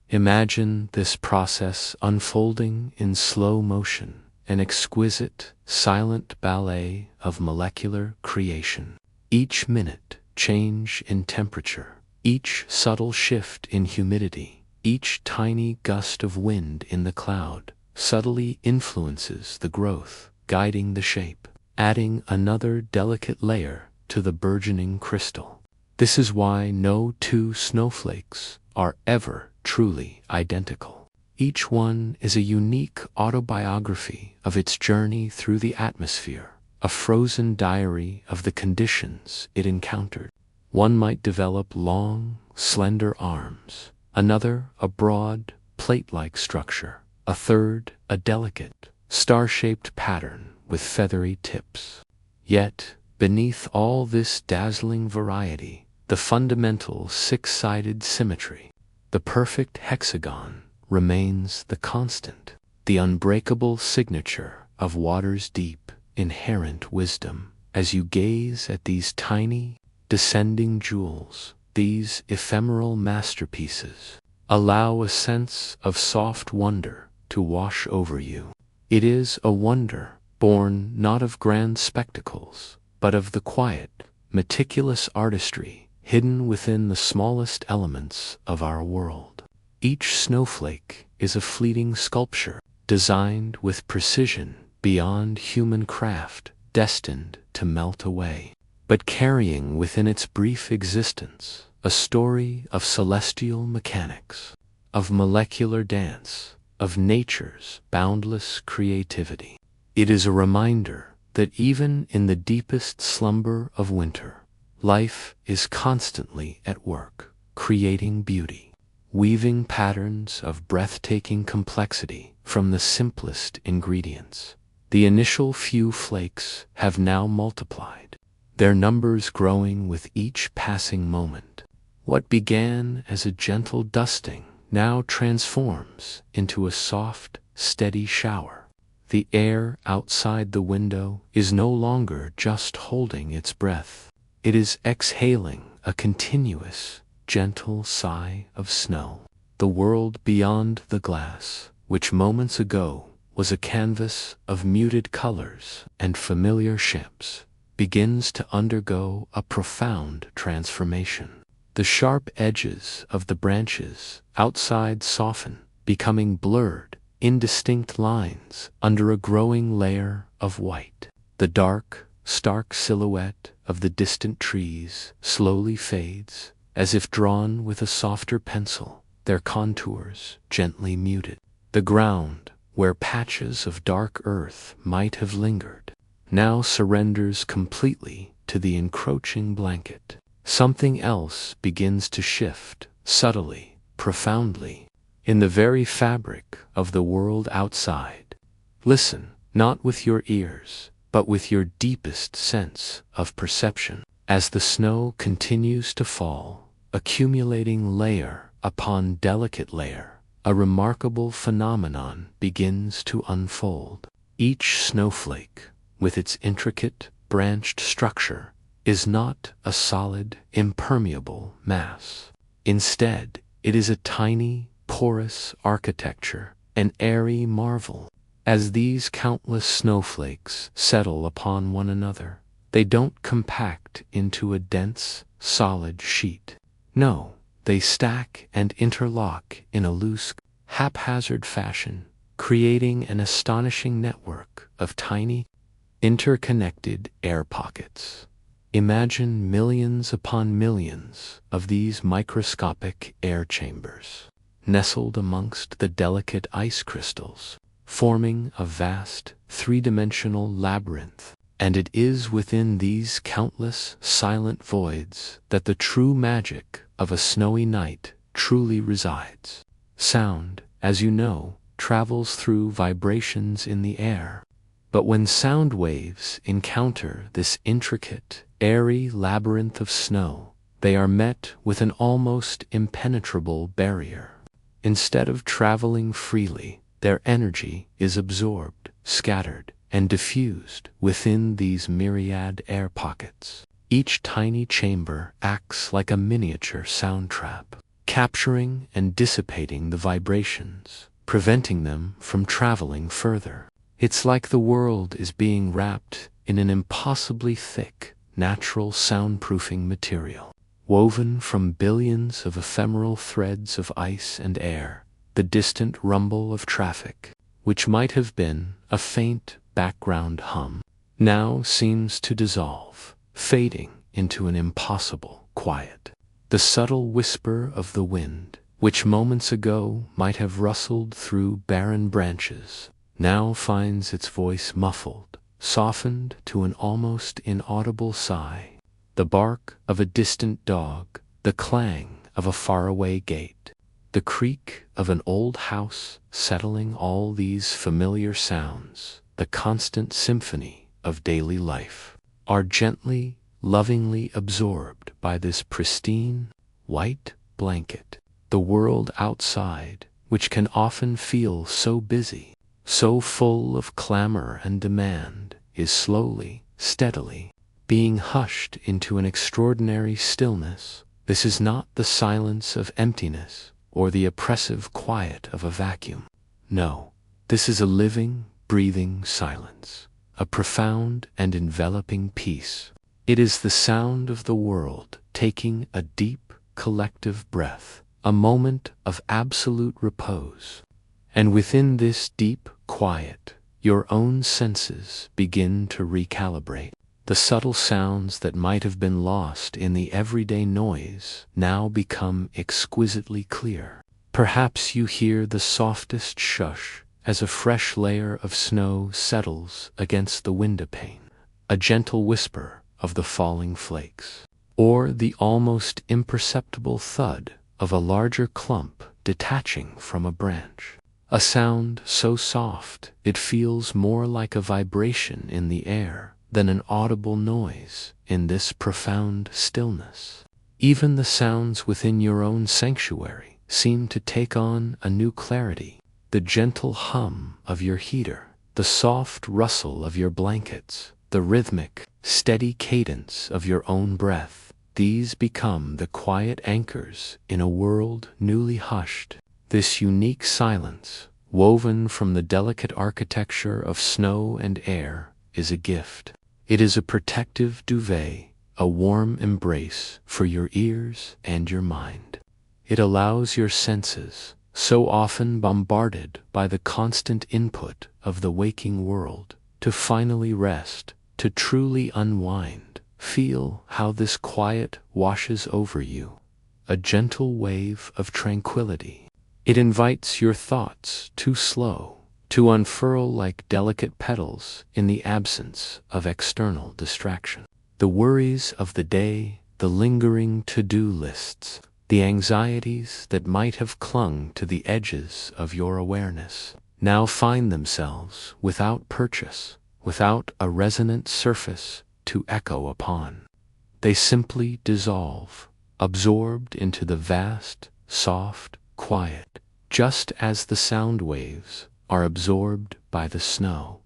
Imagine this process unfolding in slow motion, an exquisite, silent ballet of molecular creation. Each minute, change in temperature, each subtle shift in humidity, each tiny gust of wind in the cloud subtly influences the growth, guiding the shape, adding another delicate layer to the burgeoning crystal. This is why no two snowflakes are ever truly identical. Each one is a unique autobiography of its journey through the atmosphere, a frozen diary of the conditions it encountered. One might develop long, slender arms, another a broad, plate-like structure, a third a delicate, star-shaped pattern with feathery tips. Yet, beneath all this dazzling variety, the fundamental 6-sided symmetry, the perfect hexagon, remains the constant, the unbreakable signature of water's deep, inherent wisdom. As you gaze at these tiny, descending jewels, these ephemeral masterpieces, allow a sense of soft wonder to wash over you. It is a wonder born not of grand spectacles, but of the quiet, meticulous artistry hidden within the smallest elements of our world. Each snowflake is a fleeting sculpture, designed with precision beyond human craft, destined to melt away, but carrying within its brief existence a story of celestial mechanics, of molecular dance, of nature's boundless creativity. It is a reminder that even in the deepest slumber of winter, life is constantly at work, creating beauty, weaving patterns of breathtaking complexity from the simplest ingredients. The initial few flakes have now multiplied, their numbers growing with each passing moment. What began as a gentle dusting now transforms into a soft, steady shower. The air outside the window is no longer just holding its breath. It is exhaling a continuous, gentle sigh of snow. The world beyond the glass, which moments ago was a canvas of muted colors and familiar shapes, begins to undergo a profound transformation. The sharp edges of the branches outside soften, becoming blurred, indistinct lines under a growing layer of white. The dark, stark silhouette of the distant trees slowly fades, as if drawn with a softer pencil, their contours gently muted. The ground, where patches of dark earth might have lingered, now surrenders completely to the encroaching blanket. Something else begins to shift, subtly, profoundly, in the very fabric of the world outside. Listen, not with your ears, but with your deepest sense of perception. As the snow continues to fall, accumulating layer upon delicate layer, a remarkable phenomenon begins to unfold. Each snowflake, with its intricate, branched structure, is not a solid, impermeable mass. Instead, it is a tiny, porous architecture, an airy marvel. As these countless snowflakes settle upon one another, they don't compact into a dense, solid sheet. No, they stack and interlock in a loose, haphazard fashion, creating an astonishing network of tiny, interconnected air pockets. Imagine millions upon millions of these microscopic air chambers. nestled amongst the delicate ice crystals, forming a vast, three-dimensional labyrinth. And it is within these countless silent voids that the true magic of a snowy night truly resides. Sound, as you know, travels through vibrations in the air. But when sound waves encounter this intricate, airy labyrinth of snow, they are met with an almost impenetrable barrier. Instead of traveling freely, their energy is absorbed, scattered, and diffused within these myriad air pockets. Each tiny chamber acts like a miniature sound trap, capturing and dissipating the vibrations, preventing them from traveling further. It's like the world is being wrapped in an impossibly thick, natural soundproofing material, woven from billions of ephemeral threads of ice and air. The distant rumble of traffic, which might have been a faint background hum, now seems to dissolve, fading into an impossible quiet. The subtle whisper of the wind, which moments ago might have rustled through barren branches, now finds its voice muffled, softened to an almost inaudible sigh. The bark of a distant dog, the clang of a faraway gate, the creak of an old house settling, all these familiar sounds, the constant symphony of daily life, are gently, lovingly absorbed by this pristine, white blanket. The world outside, which can often feel so busy, so full of clamor and demand, is slowly, steadily, being hushed into an extraordinary stillness. This is not the silence of emptiness or the oppressive quiet of a vacuum. No, this is a living, breathing silence, a profound and enveloping peace. It is the sound of the world taking a deep, collective breath, a moment of absolute repose. And within this deep quiet, your own senses begin to recalibrate. The subtle sounds that might have been lost in the everyday noise now become exquisitely clear. Perhaps you hear the softest shush as a fresh layer of snow settles against the windowpane, a gentle whisper of the falling flakes, or the almost imperceptible thud of a larger clump detaching from a branch. A sound so soft it feels more like a vibration in the air than an audible noise in this profound stillness. Even the sounds within your own sanctuary seem to take on a new clarity. The gentle hum of your heater, the soft rustle of your blankets, the rhythmic, steady cadence of your own breath, these become the quiet anchors in a world newly hushed. This unique silence, woven from the delicate architecture of snow and air, is a gift. It is a protective duvet, a warm embrace for your ears and your mind. It allows your senses, so often bombarded by the constant input of the waking world, to finally rest, to truly unwind. Feel how this quiet washes over you, a gentle wave of tranquility. It invites your thoughts to slow, to unfurl like delicate petals in the absence of external distraction. The worries of the day, the lingering to-do lists, the anxieties that might have clung to the edges of your awareness, now find themselves without purchase, without a resonant surface to echo upon. They simply dissolve, absorbed into the vast, soft quiet, just as the sound waves are absorbed by the snow.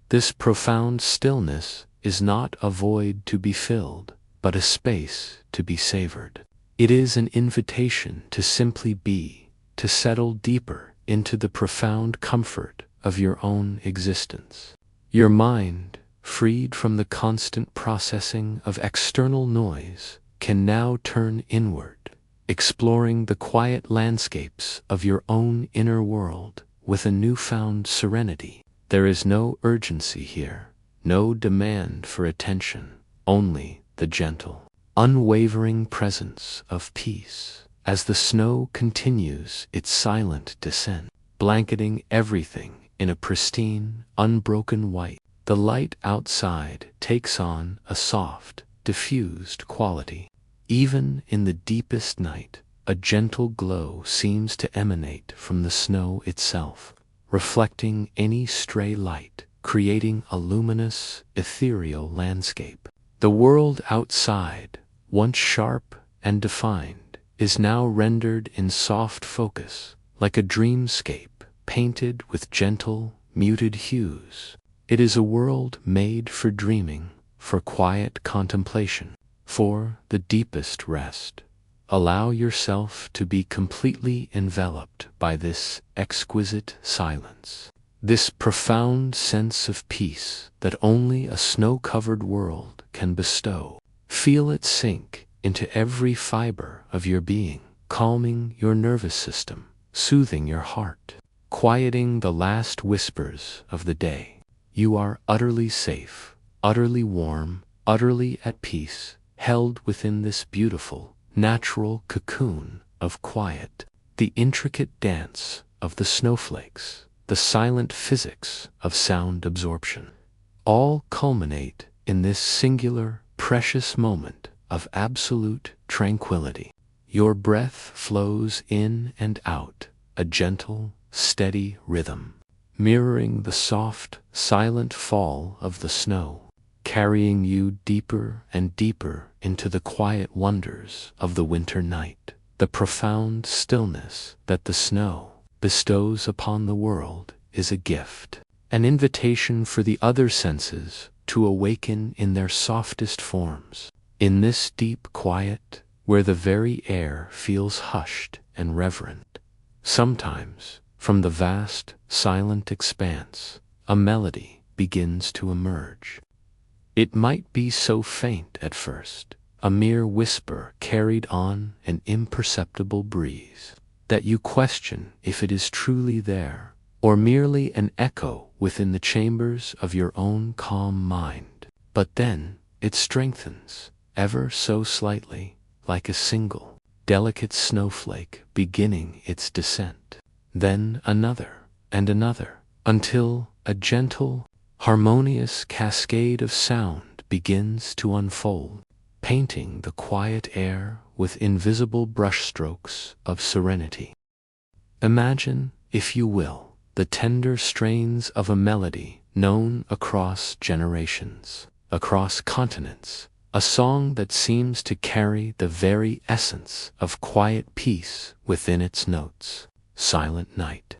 This profound stillness is not a void to be filled, but a space to be savored. It is an invitation to simply be, to settle deeper into the profound comfort of your own existence. Your mind, freed from the constant processing of external noise, can now turn inward, exploring the quiet landscapes of your own inner world with a newfound serenity. There is no urgency here, no demand for attention, only the gentle, unwavering presence of peace. as the snow continues its silent descent, blanketing everything in a pristine, unbroken white. The light outside takes on a soft, diffused quality. Even in the deepest night, a gentle glow seems to emanate from the snow itself, reflecting any stray light, creating a luminous, ethereal landscape. The world outside, once sharp and defined, is now rendered in soft focus, like a dreamscape painted with gentle, muted hues. It is a world made for dreaming, for quiet contemplation, for the deepest rest. Allow yourself to be completely enveloped by this exquisite silence, this profound sense of peace that only a snow-covered world can bestow. Feel it sink into every fiber of your being, calming your nervous system, soothing your heart, quieting the last whispers of the day. You are utterly safe, utterly warm, utterly at peace, held within this beautiful, natural cocoon of quiet. The intricate dance of the snowflakes, the silent physics of sound absorption, all culminate in this singular, precious moment of absolute tranquility. Your breath flows in and out, a gentle, steady rhythm, mirroring the soft, silent fall of the snow, carrying you deeper and deeper into the quiet wonders of the winter night. The profound stillness that the snow bestows upon the world is a gift, an invitation for the other senses to awaken in their softest forms. In this deep quiet, where the very air feels hushed and reverent, sometimes, from the vast, silent expanse, a melody begins to emerge. It might be so faint at first, a mere whisper carried on an imperceptible breeze, that you question if it is truly there, or merely an echo within the chambers of your own calm mind. But then it strengthens, ever so slightly, like a single, delicate snowflake beginning its descent. Then another, and another, until a gentle, harmonious cascade of sound begins to unfold, painting the quiet air with invisible brushstrokes of serenity. Imagine, if you will, the tender strains of a melody known across generations, across continents, a song that seems to carry the very essence of quiet peace within its notes. Silent Night.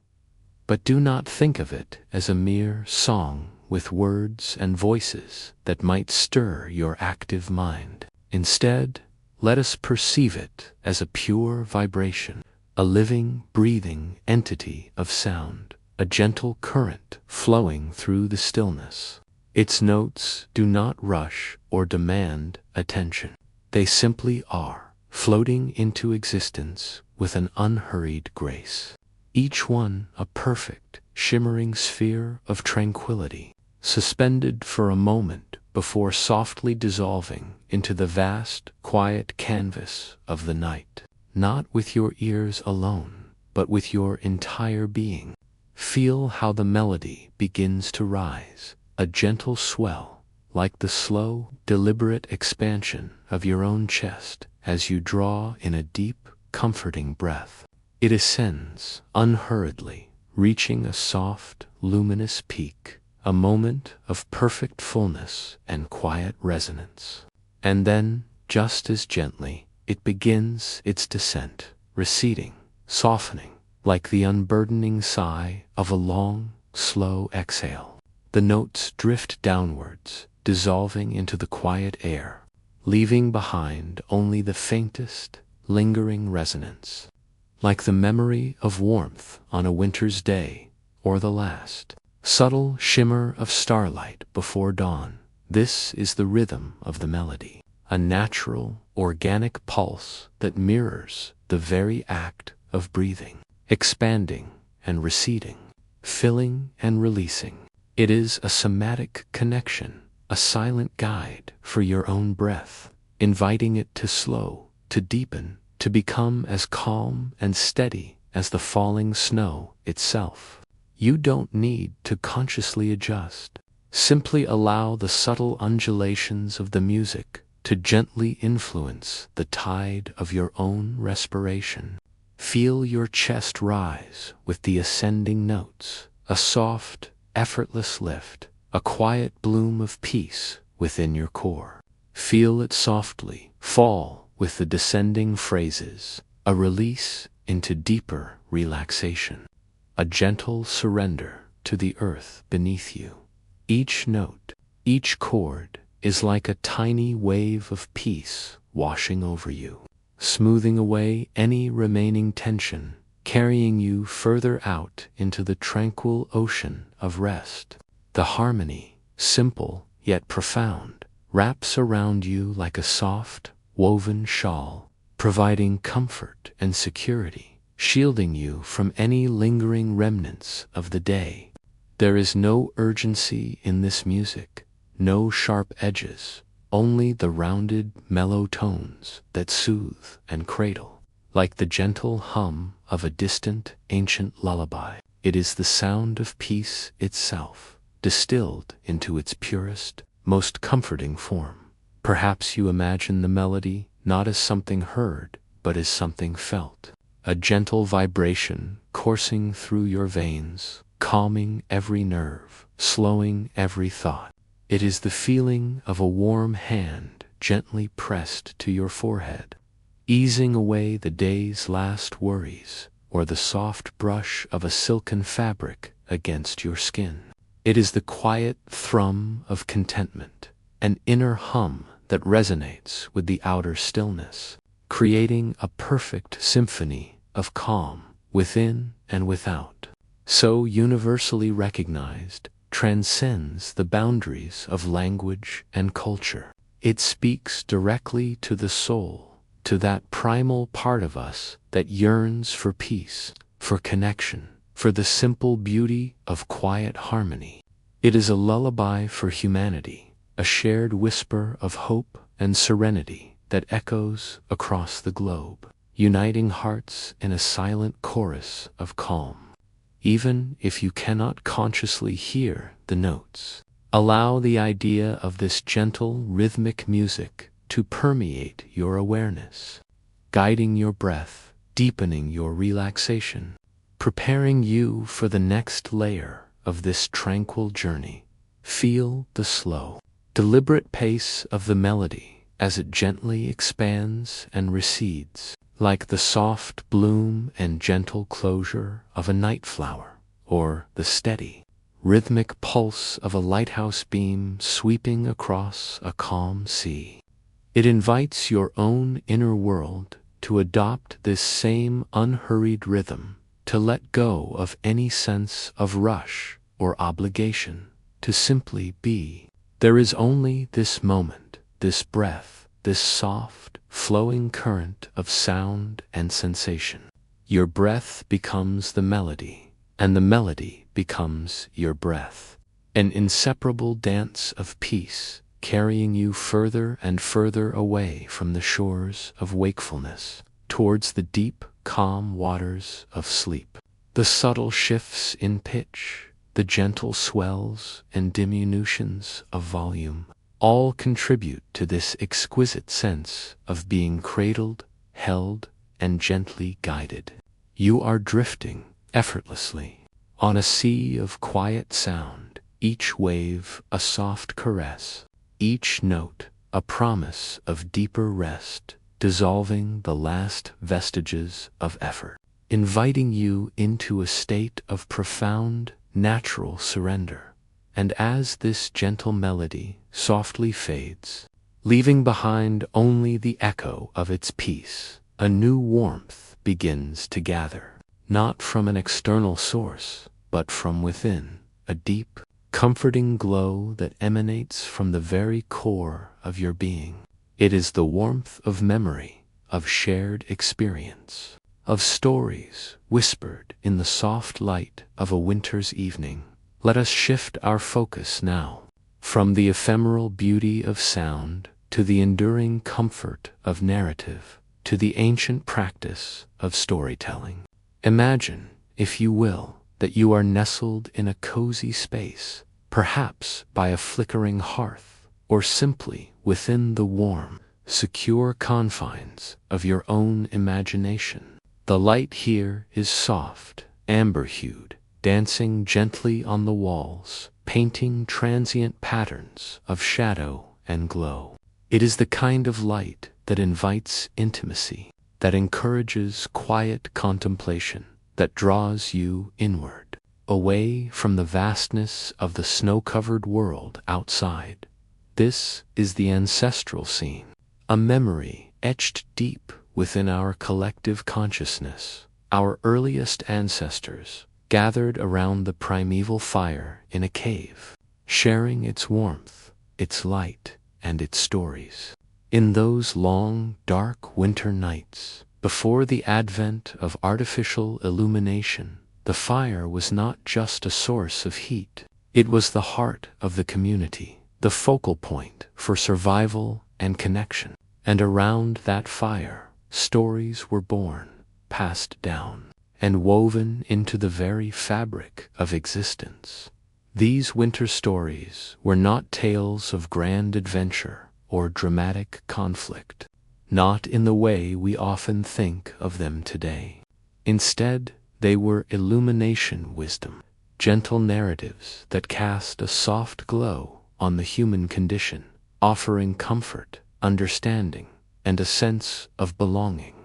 But do not think of it as a mere song with words and voices that might stir your active mind. Instead, let us perceive it as a pure vibration, a living, breathing entity of sound, a gentle current flowing through the stillness. Its notes do not rush or demand attention. They simply are, floating into existence with an unhurried grace. Each one a perfect, shimmering sphere of tranquility, suspended for a moment before softly dissolving into the vast, quiet canvas of the night. Not with your ears alone, but with your entire being. Feel how the melody begins to rise, a gentle swell, like the slow, deliberate expansion of your own chest as you draw in a deep, comforting breath. It ascends unhurriedly, reaching a soft, luminous peak, a moment of perfect fullness and quiet resonance. And then, just as gently, it begins its descent, receding, softening, like the unburdening sigh of a long, slow exhale. The notes drift downwards, dissolving into the quiet air, leaving behind only the faintest, lingering resonance, like the memory of warmth on a winter's day, or the last subtle shimmer of starlight before dawn. This is the rhythm of the melody, a natural, organic pulse that mirrors the very act of breathing, expanding and receding, filling and releasing. It is a somatic connection, a silent guide for your own breath, inviting it to slow, to deepen, to become as calm and steady as the falling snow itself. You don't need to consciously adjust. Simply allow the subtle undulations of the music to gently influence the tide of your own respiration. Feel your chest rise with the ascending notes, a soft, effortless lift, a quiet bloom of peace within your core. Feel it softly fall with the descending phrases, a release into deeper relaxation, a gentle surrender to the earth beneath you. Each note, each chord is like a tiny wave of peace washing over you, smoothing away any remaining tension, carrying you further out into the tranquil ocean of rest. The harmony, simple yet profound, wraps around you like a soft, woven shawl, providing comfort and security, shielding you from any lingering remnants of the day. There is no urgency in this music, no sharp edges, only the rounded, mellow tones that soothe and cradle. Like the gentle hum of a distant, ancient lullaby, it is the sound of peace itself, distilled into its purest, most comforting form. Perhaps you imagine the melody not as something heard, but as something felt, a gentle vibration coursing through your veins, calming every nerve, slowing every thought. It is the feeling of a warm hand gently pressed to your forehead, easing away the day's last worries, or the soft brush of a silken fabric against your skin. It is the quiet thrum of contentment, an inner hum that resonates with the outer stillness, creating a perfect symphony of calm within and without. So universally recognized, transcends the boundaries of language and culture. It speaks directly to the soul, to that primal part of us that yearns for peace, for connection, for the simple beauty of quiet harmony. It is a lullaby for humanity, a shared whisper of hope and serenity that echoes across the globe, uniting hearts in a silent chorus of calm. Even if you cannot consciously hear the notes, allow the idea of this gentle, rhythmic music to permeate your awareness, guiding your breath, deepening your relaxation, preparing you for the next layer of this tranquil journey. Feel the slow, deliberate pace of the melody as it gently expands and recedes, like the soft bloom and gentle closure of a night flower, or the steady, rhythmic pulse of a lighthouse beam sweeping across a calm sea. It invites your own inner world to adopt this same unhurried rhythm, to let go of any sense of rush or obligation, to simply be. There is only this moment, this breath, this soft, flowing current of sound and sensation. Your breath becomes the melody, and the melody becomes your breath, an inseparable dance of peace, carrying you further and further away from the shores of wakefulness, towards the deep, calm waters of sleep. The subtle shifts in pitch, the gentle swells and diminutions of volume, all contribute to this exquisite sense of being cradled, held, and gently guided. You are drifting effortlessly on a sea of quiet sound, each wave a soft caress, each note a promise of deeper rest, dissolving the last vestiges of effort, inviting you into a state of profound, natural surrender. And as this gentle melody softly fades, leaving behind only the echo of its peace, a new warmth begins to gather, not from an external source, but from within, a deep, comforting glow that emanates from the very core of your being. It is the warmth of memory, of shared experience, of stories whispered in the soft light of a winter's evening. Let us shift our focus now, from the ephemeral beauty of sound to the enduring comfort of narrative, to the ancient practice of storytelling. Imagine, if you will, that you are nestled in a cozy space, perhaps by a flickering hearth, or simply within the warm, secure confines of your own imagination. The light here is soft, amber-hued, dancing gently on the walls, painting transient patterns of shadow and glow. It is the kind of light that invites intimacy, that encourages quiet contemplation, that draws you inward, away from the vastness of the snow-covered world outside. This is the ancestral scene, a memory etched deep within our collective consciousness. Our earliest ancestors gathered around the primeval fire in a cave, sharing its warmth, its light, and its stories. In those long, dark winter nights, before the advent of artificial illumination, the fire was not just a source of heat. It was the heart of the community, the focal point for survival and connection. And around that fire, stories were born, passed down, and woven into the very fabric of existence. These winter stories were not tales of grand adventure or dramatic conflict, not in the way we often think of them today. Instead, they were illumination wisdom, gentle narratives that cast a soft glow on the human condition, offering comfort, understanding, and a sense of belonging.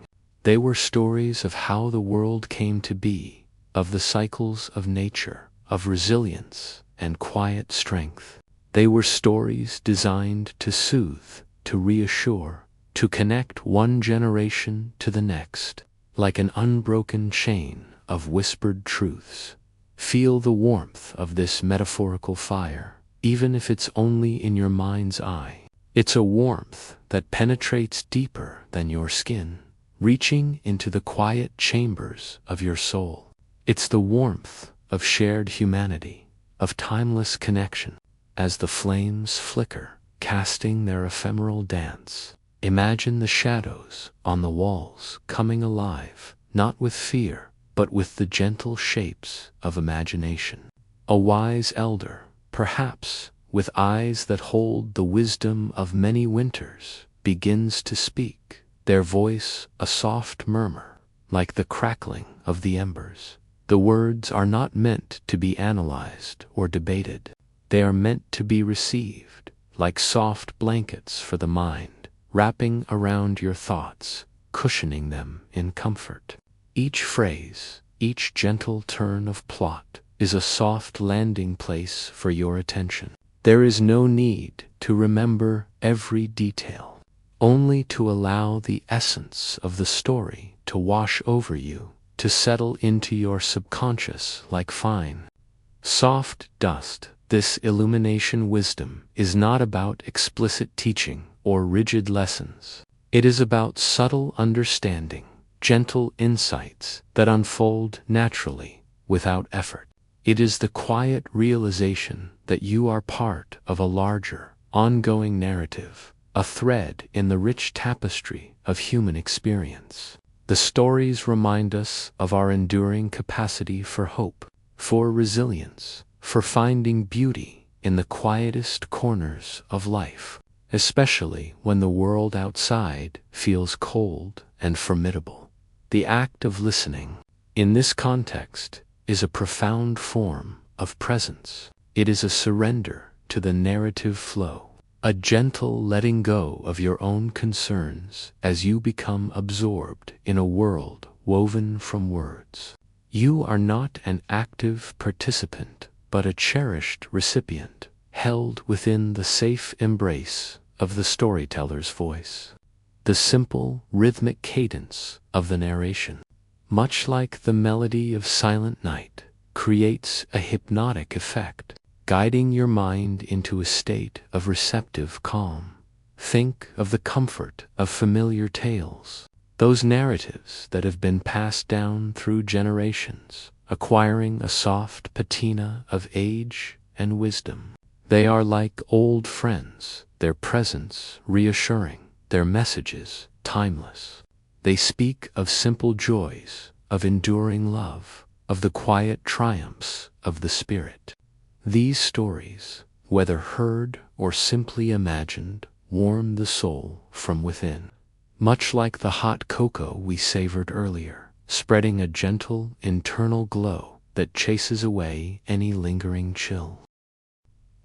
They were stories of how the world came to be, of the cycles of nature, of resilience and quiet strength. They were stories designed to soothe, to reassure, to connect one generation to the next, like an unbroken chain of whispered truths. Feel the warmth of this metaphorical fire, even if it's only in your mind's eye. It's a warmth that penetrates deeper than your skin, reaching into the quiet chambers of your soul. It's the warmth of shared humanity, of timeless connection. As the flames flicker, casting their ephemeral dance, imagine the shadows on the walls coming alive, not with fear, but with the gentle shapes of imagination. A wise elder, perhaps, with eyes that hold the wisdom of many winters, begins to speak, their voice a soft murmur, like the crackling of the embers. The words are not meant to be analyzed or debated. They are meant to be received, like soft blankets for the mind, wrapping around your thoughts, cushioning them in comfort. Each phrase, each gentle turn of plot, is a soft landing place for your attention. There is no need to remember every detail, only to allow the essence of the story to wash over you, to settle into your subconscious like fine, soft dust. This illumination wisdom is not about explicit teaching or rigid lessons. It is about subtle understanding, gentle insights that unfold naturally, without effort. It is the quiet realization that you are part of a larger, ongoing narrative, a thread in the rich tapestry of human experience. The stories remind us of our enduring capacity for hope, for resilience, for finding beauty in the quietest corners of life, especially when the world outside feels cold and formidable. The act of listening, in this context, is a profound form of presence. It is a surrender to the narrative flow, a gentle letting go of your own concerns as you become absorbed in a world woven from words. You are not an active participant, but a cherished recipient, held within the safe embrace of the storyteller's voice. The simple, rhythmic cadence of the narration, much like the melody of silent night, creates a hypnotic effect, guiding your mind into a state of receptive calm. Think of the comfort of familiar tales, those narratives that have been passed down through generations, acquiring a soft patina of age and wisdom. They are like old friends, their presence reassuring, their messages timeless. They speak of simple joys, of enduring love, of the quiet triumphs of the spirit. These stories, whether heard or simply imagined, warm the soul from within. Much like the hot cocoa we savored earlier, spreading a gentle internal glow that chases away any lingering chill.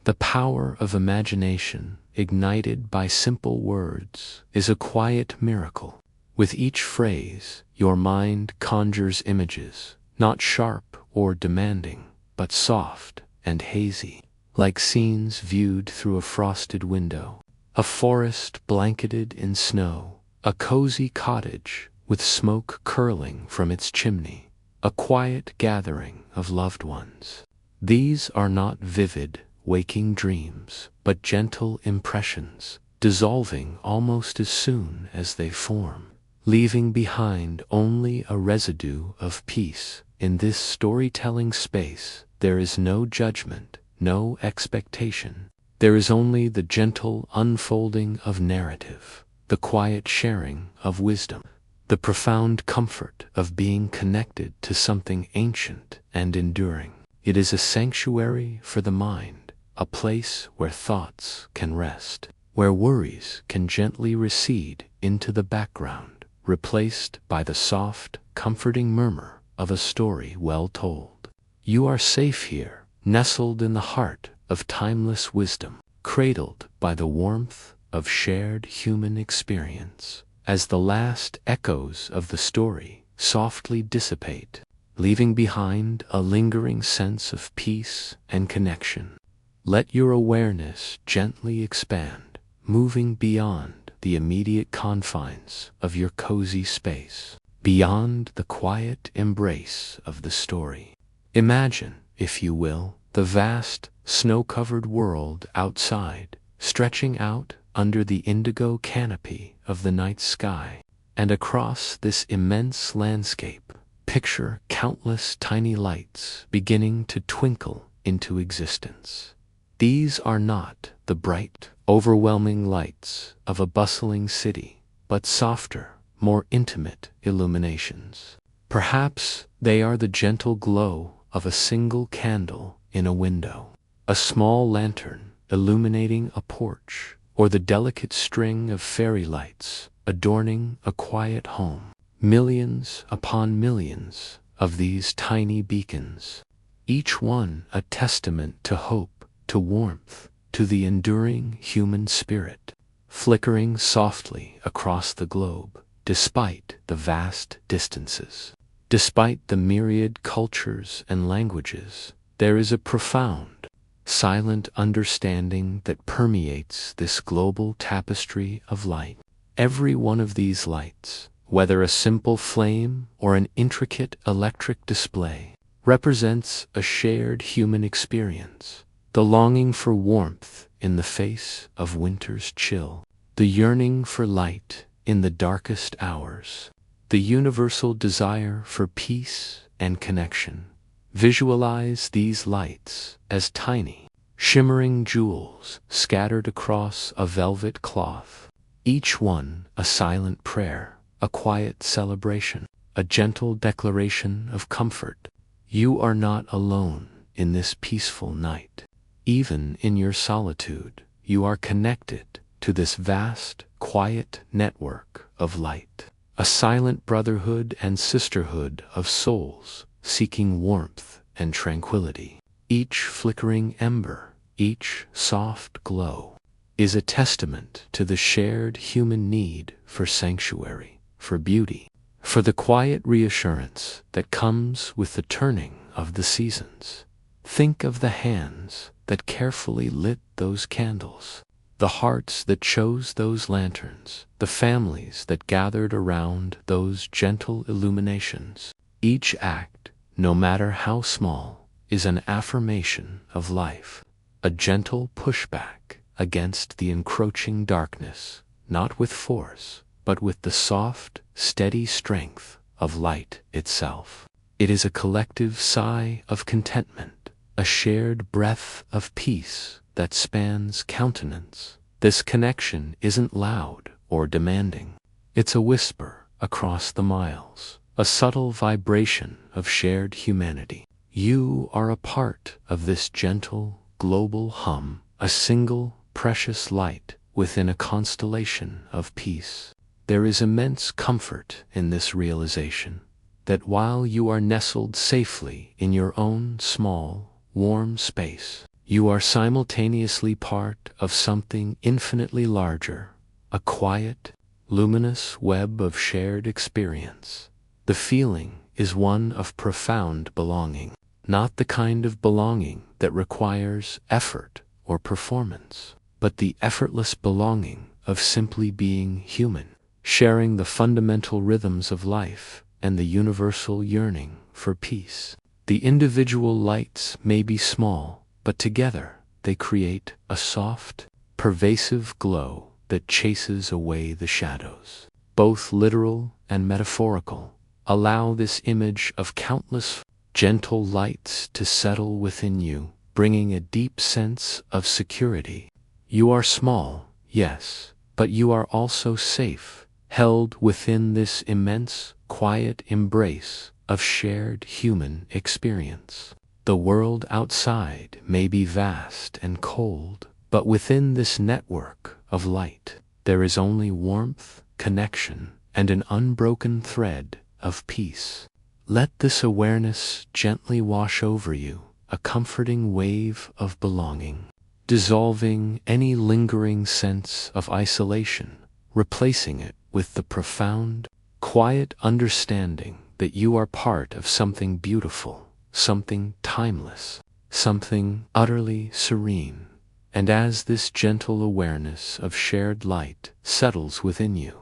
The power of imagination, ignited by simple words, is a quiet miracle. With each phrase, your mind conjures images, not sharp or demanding, but soft and hazy, like scenes viewed through a frosted window. A forest blanketed in snow, a cozy cottage with smoke curling from its chimney, a quiet gathering of loved ones. These are not vivid, waking dreams, but gentle impressions, dissolving almost as soon as they form, leaving behind only a residue of peace. In this storytelling space, there is no judgment, no expectation. There is only the gentle unfolding of narrative, the quiet sharing of wisdom, the profound comfort of being connected to something ancient and enduring. It is a sanctuary for the mind, a place where thoughts can rest, where worries can gently recede into the background, replaced by the soft, comforting murmur of a story well told. You are safe here, nestled in the heart of timeless wisdom, cradled by the warmth of shared human experience. As the last echoes of the story softly dissipate, leaving behind a lingering sense of peace and connection, let your awareness gently expand, moving beyond the immediate confines of your cozy space, beyond the quiet embrace of the story. Imagine, if you will, the vast, snow-covered world outside, stretching out under the indigo canopy of the night sky. And across this immense landscape, picture countless tiny lights beginning to twinkle into existence. These are not the bright, overwhelming lights of a bustling city, but softer, more intimate illuminations. Perhaps they are the gentle glow of a single candle in a window, a small lantern illuminating a porch, or the delicate string of fairy lights adorning a quiet home. Millions upon millions of these tiny beacons, each one a testament to hope, to warmth, to the enduring human spirit, flickering softly across the globe, despite the vast distances. Despite the myriad cultures and languages, there is a profound, silent understanding that permeates this global tapestry of light. Every one of these lights, whether a simple flame or an intricate electric display, represents a shared human experience, the longing for warmth in the face of winter's chill, the yearning for light in the darkest hours, the universal desire for peace and connection. Visualize these lights as tiny, shimmering jewels scattered across a velvet cloth, each one a silent prayer, a quiet celebration, a gentle declaration of comfort. You are not alone in this peaceful night. Even in your solitude, you are connected to this vast, quiet network of light, a silent brotherhood and sisterhood of souls seeking warmth and tranquility. Each flickering ember, each soft glow, is a testament to the shared human need for sanctuary, for beauty, for the quiet reassurance that comes with the turning of the seasons. Think of the hands that carefully lit those candles, the hearts that chose those lanterns, the families that gathered around those gentle illuminations. Each act, no matter how small, is an affirmation of life, a gentle pushback against the encroaching darkness, not with force, but with the soft, steady strength of light itself. It is a collective sigh of contentment, a shared breath of peace that spans countenance. This connection isn't loud or demanding. It's a whisper, across the miles, a subtle vibration of shared humanity. You are a part of this gentle, global hum, a single, precious light within a constellation of peace. There is immense comfort in this realization that while you are nestled safely in your own small, warm space, you are simultaneously part of something infinitely larger, a quiet, luminous web of shared experience. The feeling is one of profound belonging, not the kind of belonging that requires effort or performance, but the effortless belonging of simply being human, sharing the fundamental rhythms of life and the universal yearning for peace. The individual lights may be small, but together they create a soft, pervasive glow that chases away the shadows. Both literal and metaphorical, allow this image of countless gentle lights to settle within you, bringing a deep sense of security. You are small, yes, but you are also safe, held within this immense, quiet embrace of shared human experience. The world outside may be vast and cold, but within this network of light, there is only warmth, connection, and an unbroken thread of peace. Let this awareness gently wash over you, a comforting wave of belonging, dissolving any lingering sense of isolation, replacing it with the profound, quiet understanding that you are part of something beautiful, something timeless, something utterly serene. And as this gentle awareness of shared light settles within you,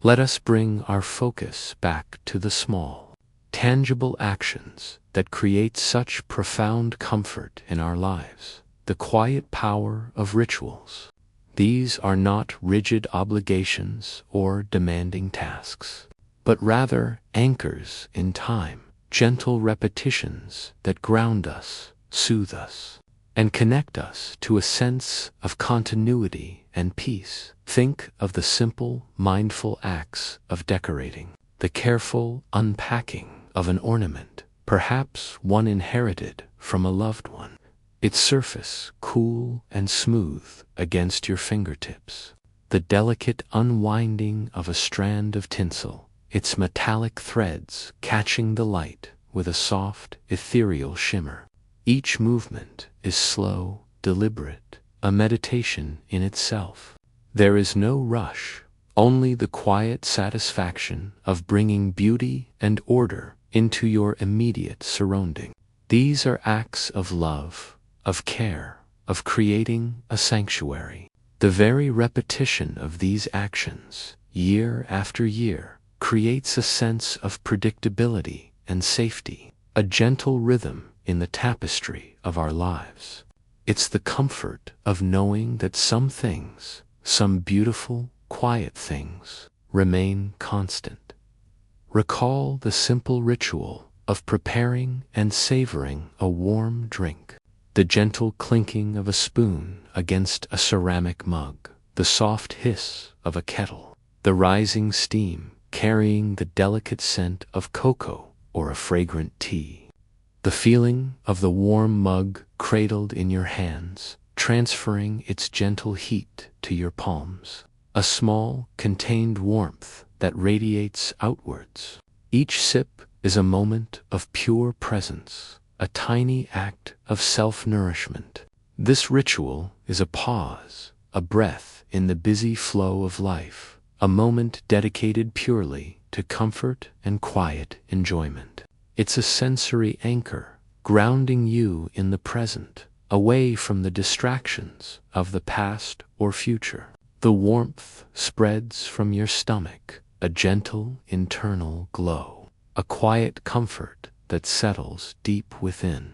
let us bring our focus back to the small, tangible actions that create such profound comfort in our lives, the quiet power of rituals. These are not rigid obligations or demanding tasks, but rather anchors in time, gentle repetitions that ground us, soothe us, and connect us to a sense of continuity and peace. Think of the simple, mindful acts of decorating, the careful unpacking of an ornament, perhaps one inherited from a loved one, its surface cool and smooth against your fingertips, the delicate unwinding of a strand of tinsel, its metallic threads catching the light with a soft, ethereal shimmer. Each movement is slow, deliberate, a meditation in itself. There is no rush, only the quiet satisfaction of bringing beauty and order into your immediate surrounding. These are acts of love, of care, of creating a sanctuary. The very repetition of these actions, year after year, creates a sense of predictability and safety, a gentle rhythm in the tapestry of our lives. It's the comfort of knowing that some things, some beautiful, quiet things, remain constant. Recall the simple ritual of preparing and savoring a warm drink, the gentle clinking of a spoon against a ceramic mug, the soft hiss of a kettle, the rising steam carrying the delicate scent of cocoa or a fragrant tea. The feeling of the warm mug cradled in your hands, transferring its gentle heat to your palms. A small, contained warmth that radiates outwards. Each sip is a moment of pure presence, a tiny act of self-nourishment. This ritual is a pause, a breath in the busy flow of life, a moment dedicated purely to comfort and quiet enjoyment. It's a sensory anchor, grounding you in the present, away from the distractions of the past or future. The warmth spreads from your stomach, a gentle internal glow, a quiet comfort that settles deep within.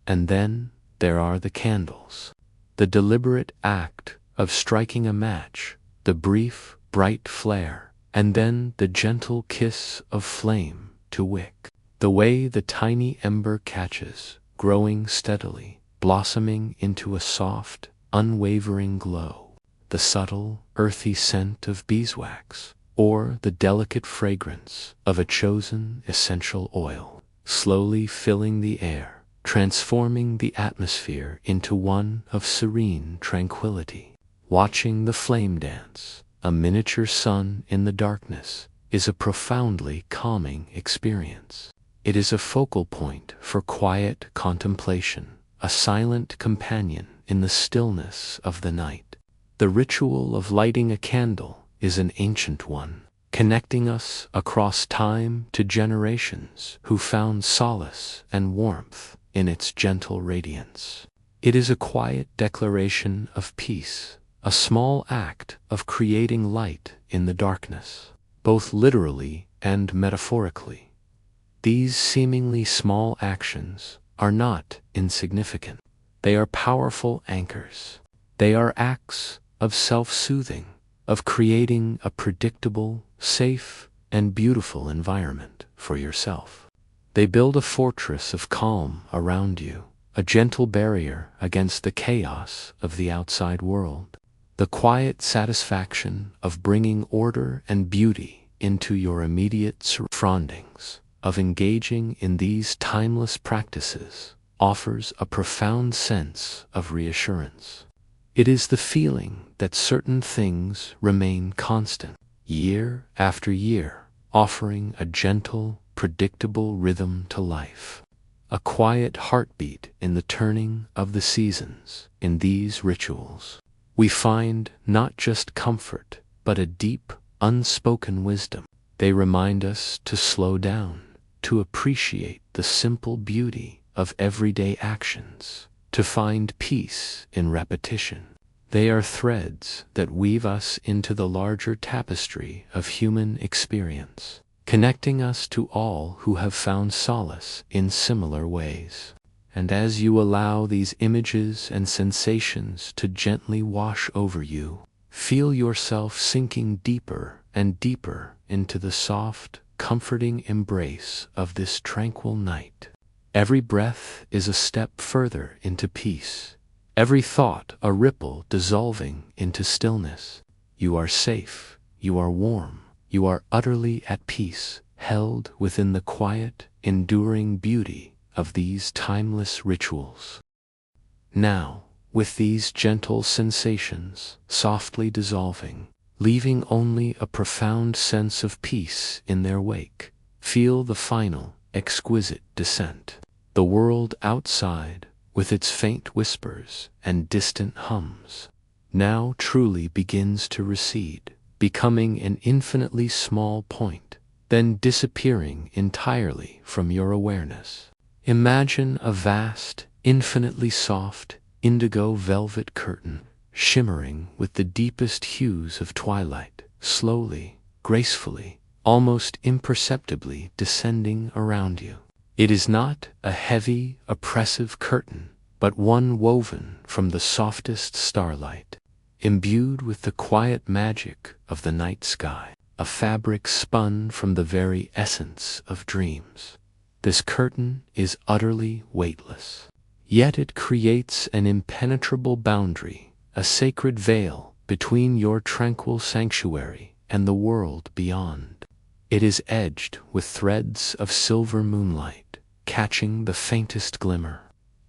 And then there are the candles, the deliberate act of striking a match, the brief, bright flare, and then the gentle kiss of flame to wick. The way the tiny ember catches, growing steadily, blossoming into a soft, unwavering glow. The subtle, earthy scent of beeswax, or the delicate fragrance of a chosen essential oil, slowly filling the air, transforming the atmosphere into one of serene tranquility. Watching the flame dance, a miniature sun in the darkness, is a profoundly calming experience. It is a focal point for quiet contemplation, a silent companion in the stillness of the night. The ritual of lighting a candle is an ancient one, connecting us across time to generations who found solace and warmth in its gentle radiance. It is a quiet declaration of peace, a small act of creating light in the darkness, both literally and metaphorically. These seemingly small actions are not insignificant. They are powerful anchors. They are acts of self-soothing, of creating a predictable, safe, and beautiful environment for yourself. They build a fortress of calm around you, a gentle barrier against the chaos of the outside world. The quiet satisfaction of bringing order and beauty into your immediate surroundings, of engaging in these timeless practices, offers a profound sense of reassurance. It is the feeling that certain things remain constant, year after year, offering a gentle, predictable rhythm to life. A quiet heartbeat in the turning of the seasons. In these rituals, we find not just comfort, but a deep, unspoken wisdom. They remind us to slow down, to appreciate the simple beauty of everyday actions, to find peace in repetition. They are threads that weave us into the larger tapestry of human experience, connecting us to all who have found solace in similar ways. And as you allow these images and sensations to gently wash over you, feel yourself sinking deeper and deeper into the soft, comforting embrace of this tranquil night. Every breath is a step further into peace. Every thought a ripple dissolving into stillness. You are safe, you are warm, you are utterly at peace, held within the quiet, enduring beauty of these timeless rituals. Now, with these gentle sensations softly dissolving, leaving only a profound sense of peace in their wake, feel the final, exquisite descent. The world outside, with its faint whispers and distant hums, now truly begins to recede, becoming an infinitely small point, then disappearing entirely from your awareness. Imagine a vast, infinitely soft, indigo velvet curtain, shimmering with the deepest hues of twilight, slowly, gracefully, almost imperceptibly descending around you. It is not a heavy, oppressive curtain, but one woven from the softest starlight, imbued with the quiet magic of the night sky, a fabric spun from the very essence of dreams. This curtain is utterly weightless, yet it creates an impenetrable boundary, a sacred veil between your tranquil sanctuary and the world beyond. It is edged with threads of silver moonlight, catching the faintest glimmer,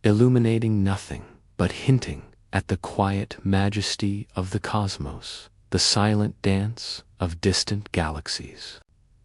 illuminating nothing but hinting at the quiet majesty of the cosmos, the silent dance of distant galaxies.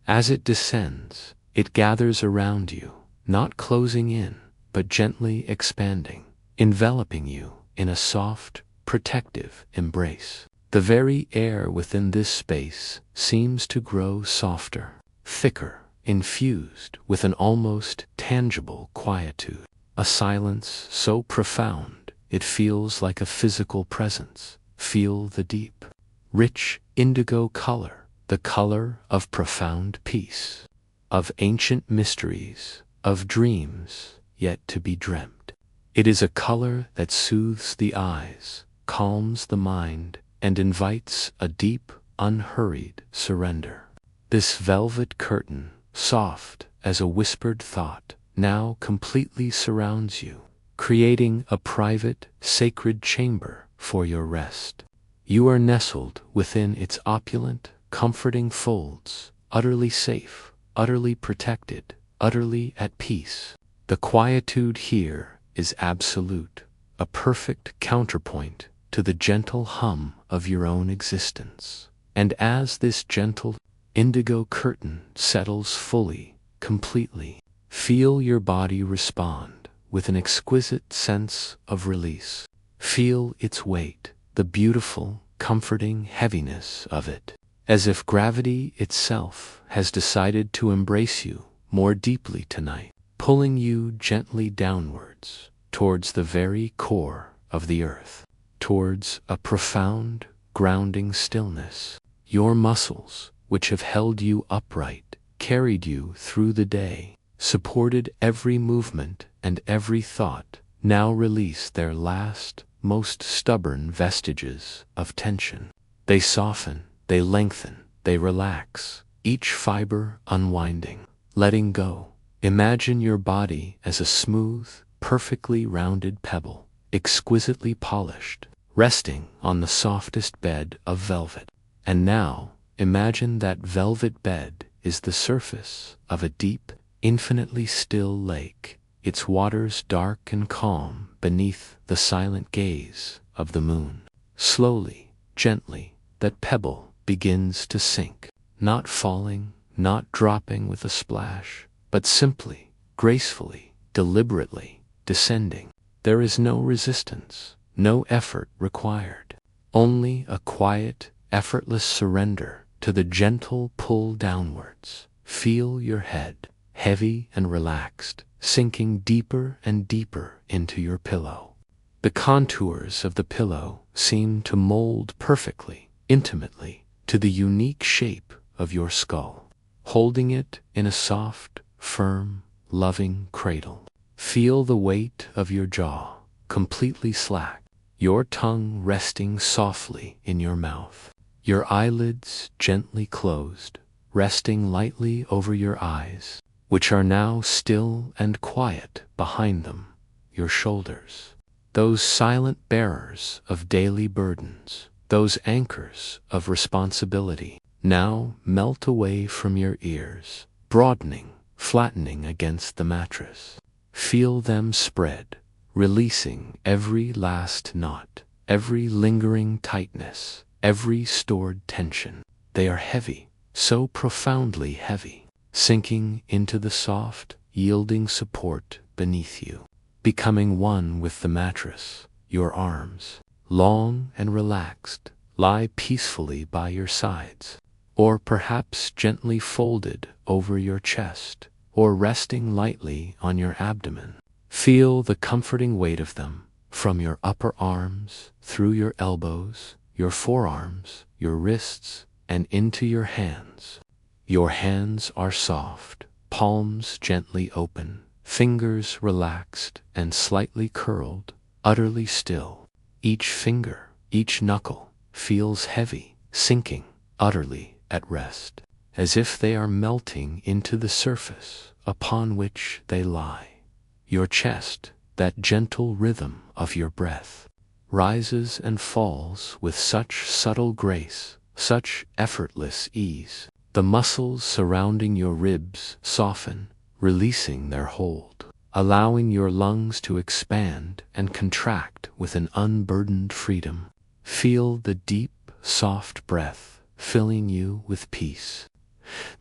As it descends, it gathers around you, not closing in, but gently expanding, enveloping you in a soft, protective embrace. The very air within this space seems to grow softer, thicker, infused with an almost tangible quietude, a silence so profound it feels like a physical presence. Feel the deep, rich indigo color, the color of profound peace, of ancient mysteries, of dreams yet to be dreamt. It is a color that soothes the eyes, calms the mind, and invites a deep, unhurried surrender. This velvet curtain, soft as a whispered thought, now completely surrounds you, creating a private, sacred chamber for your rest. You are nestled within its opulent, comforting folds, utterly safe, utterly protected, utterly at peace. The quietude here is absolute, a perfect counterpoint to the gentle hum of your own existence. And as this gentle indigo curtain settles fully, completely, feel your body respond with an exquisite sense of release. Feel its weight, the beautiful, comforting heaviness of it, as if gravity itself has decided to embrace you more deeply tonight, pulling you gently downwards towards the very core of the earth, towards a profound, grounding stillness. Your muscles, which have held you upright, carried you through the day, supported every movement and every thought, now release their last, most stubborn vestiges of tension. They soften, they lengthen, they relax, each fiber unwinding, letting go. Imagine your body as a smooth, perfectly rounded pebble, exquisitely polished, resting on the softest bed of velvet. And now, imagine that velvet bed is the surface of a deep, infinitely still lake, its waters dark and calm beneath the silent gaze of the moon. Slowly, gently, that pebble begins to sink, not falling, not dropping with a splash, but simply, gracefully, deliberately, descending. There is no resistance, no effort required, only a quiet, effortless surrender to the gentle pull downwards. Feel your head, heavy and relaxed, sinking deeper and deeper into your pillow. The contours of the pillow seem to mold perfectly, intimately, to the unique shape of your skull, holding it in a soft, firm, loving cradle. Feel the weight of your jaw, completely slack, your tongue resting softly in your mouth, your eyelids gently closed, resting lightly over your eyes, which are now still and quiet behind them, your shoulders. Those silent bearers of daily burdens, those anchors of responsibility, now melt away from your ears, broadening, flattening against the mattress. Feel them spread, releasing every last knot, every lingering tightness, every stored tension. They are heavy, so profoundly heavy, sinking into the soft, yielding support beneath you, becoming one with the mattress. Your arms, long and relaxed, lie peacefully by your sides, or perhaps gently folded over your chest, or resting lightly on your abdomen. Feel the comforting weight of them from your upper arms, through your elbows, your forearms, your wrists, and into your hands. Your hands are soft, palms gently open, fingers relaxed and slightly curled, utterly still. Each finger, each knuckle, feels heavy, sinking, utterly at rest, as if they are melting into the surface upon which they lie. Your chest, that gentle rhythm of your breath, rises and falls with such subtle grace, such effortless ease. The muscles surrounding your ribs soften, releasing their hold, allowing your lungs to expand and contract with an unburdened freedom. Feel the deep, soft breath filling you with peace,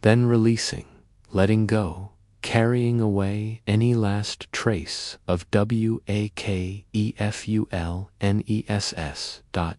then releasing, letting go, carrying away any last trace of wakefulness.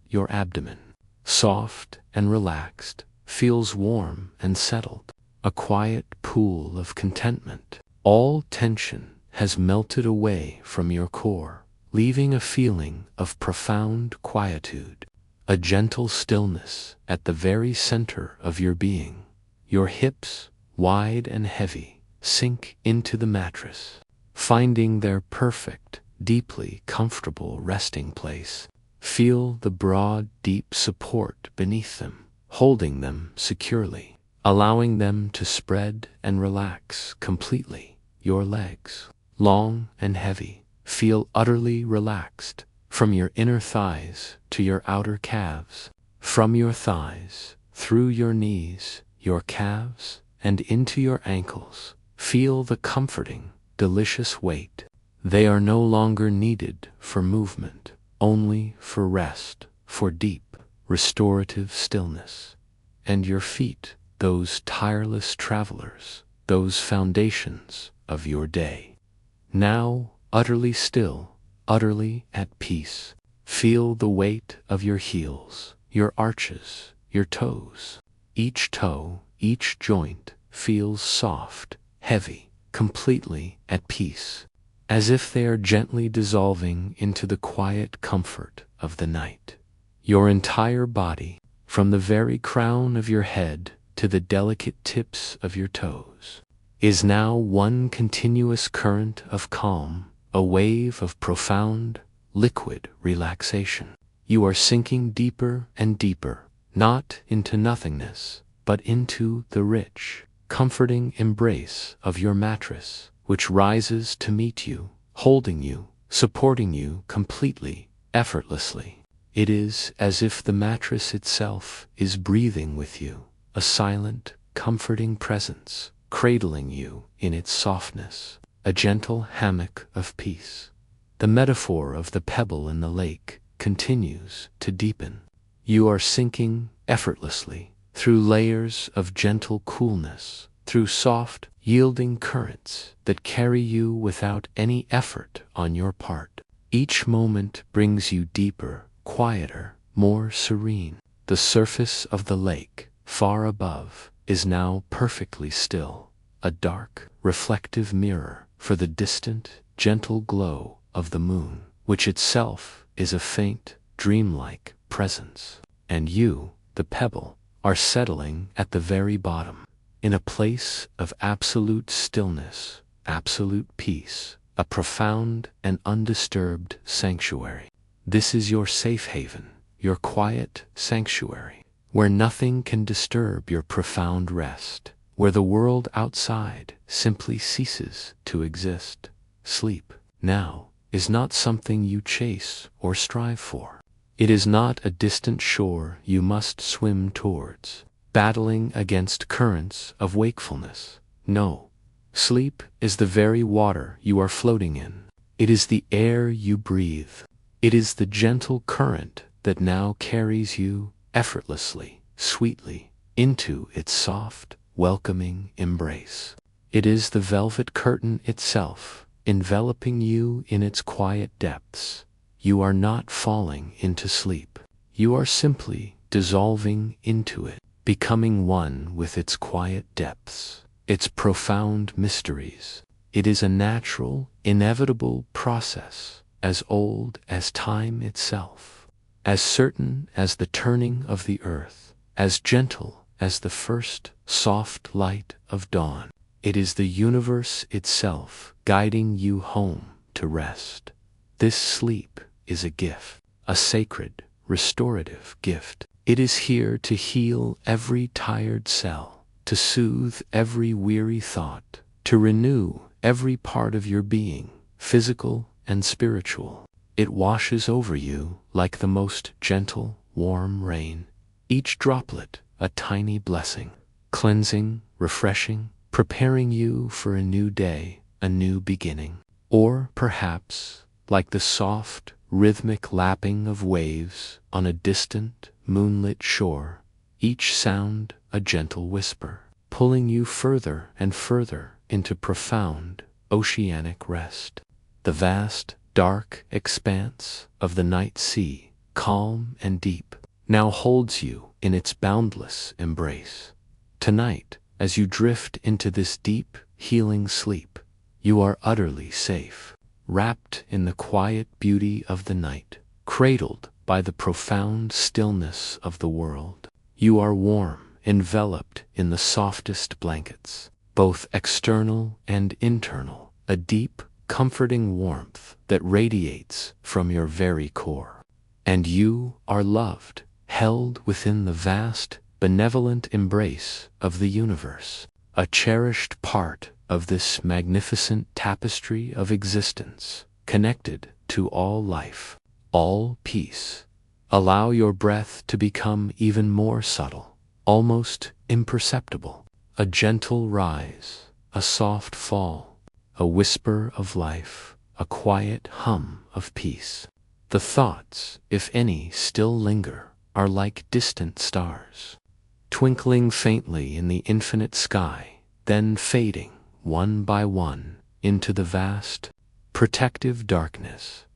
Your abdomen, soft and relaxed, feels warm and settled, a quiet pool of contentment. All tension has melted away from your core, leaving a feeling of profound quietude, a gentle stillness at the very center of your being. Your hips, wide and heavy, sink into the mattress, finding their perfect, deeply comfortable resting place. Feel the broad, deep support beneath them, holding them securely, allowing them to spread and relax completely. Your legs, long and heavy, feel utterly relaxed, from your inner thighs to your outer calves, from your thighs, through your knees, your calves, and into your ankles. Feel the comforting, delicious weight. They are no longer needed for movement, only for rest, for deep, restorative stillness. And your feet, those tireless travelers, those foundations of your day. Now, utterly still, utterly at peace. Feel the weight of your heels, your arches, your toes. Each toe, each joint feels soft, heavy, completely at peace, as if they are gently dissolving into the quiet comfort of the night. Your entire body, from the very crown of your head to the delicate tips of your toes, is now one continuous current of calm, a wave of profound, liquid relaxation. You are sinking deeper and deeper, not into nothingness, but into the rich, comforting embrace of your mattress, which rises to meet you, holding you, supporting you completely, effortlessly. It is as if the mattress itself is breathing with you, a silent, comforting presence, cradling you in its softness, a gentle hammock of peace. The metaphor of the pebble in the lake continues to deepen. You are sinking effortlessly through layers of gentle coolness, through soft, yielding currents that carry you without any effort on your part. Each moment brings you deeper, quieter, more serene. The surface of the lake, far above, is now perfectly still, a dark, reflective mirror for the distant, gentle glow of the moon, which itself is a faint, dreamlike presence. And you, the pebble, are settling at the very bottom, in a place of absolute stillness, absolute peace, a profound and undisturbed sanctuary. This is your safe haven, your quiet sanctuary, where nothing can disturb your profound rest, where the world outside simply ceases to exist. Sleep, now, is not something you chase or strive for. It is not a distant shore you must swim towards, battling against currents of wakefulness. No, sleep is the very water you are floating in. It is the air you breathe. It is the gentle current that now carries you effortlessly, sweetly, into its soft, welcoming embrace. It is the velvet curtain itself, enveloping you in its quiet depths. You are not falling into sleep. You are simply dissolving into it, becoming one with its quiet depths, its profound mysteries. It is a natural, inevitable process, as old as time itself, as certain as the turning of the earth, as gentle as the first soft light of dawn. It is the universe itself guiding you home to rest. This sleep is a gift, a sacred, restorative gift. It is here to heal every tired cell, to soothe every weary thought, to renew every part of your being, physical and spiritual. It washes over you like the most gentle, warm rain, each droplet a tiny blessing, cleansing, refreshing, preparing you for a new day, a new beginning. Or perhaps, like the soft, rhythmic lapping of waves on a distant, moonlit shore, each sound a gentle whisper, pulling you further and further into profound, oceanic rest. The vast, dark expanse of the night sea, calm and deep, now holds you in its boundless embrace. Tonight, as you drift into this deep, healing sleep, you are utterly safe, wrapped in the quiet beauty of the night, cradled by the profound stillness of the world. You are warm, enveloped in the softest blankets, both external and internal, a deep, comforting warmth that radiates from your very core. And you are loved, held within the vast, benevolent embrace of the universe, a cherished part of this magnificent tapestry of existence, connected to all life, all peace. Allow your breath to become even more subtle, almost imperceptible. A gentle rise, a soft fall, a whisper of life, a quiet hum of peace. The thoughts, if any still linger, are like distant stars, twinkling faintly in the infinite sky, then fading, one by one, into the vast, protective darkness.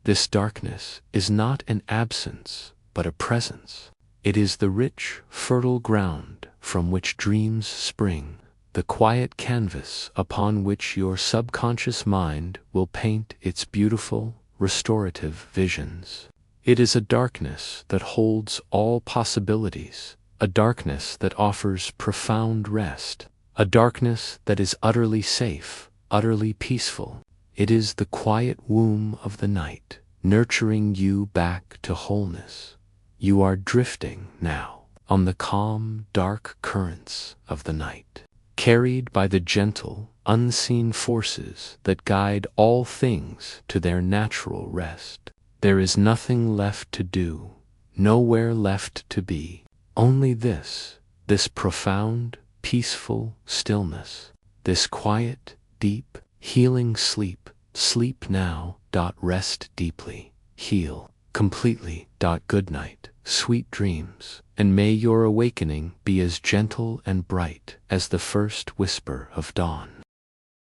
This darkness is not an absence, but a presence. It is the rich, fertile ground from which dreams spring, the quiet canvas upon which your subconscious mind will paint its beautiful, restorative visions. It is a darkness that holds all possibilities, a darkness that offers profound rest, a darkness that is utterly safe, utterly peaceful. It is the quiet womb of the night, nurturing you back to wholeness. You are drifting now on the calm, dark currents of the night, carried by the gentle, unseen forces that guide all things to their natural rest. There is nothing left to do, nowhere left to be, only this profound, peaceful stillness, this quiet, deep, healing sleep. Sleep now. Rest deeply. Heal completely. Good night. Sweet dreams, and may your awakening be as gentle and bright as the first whisper of dawn.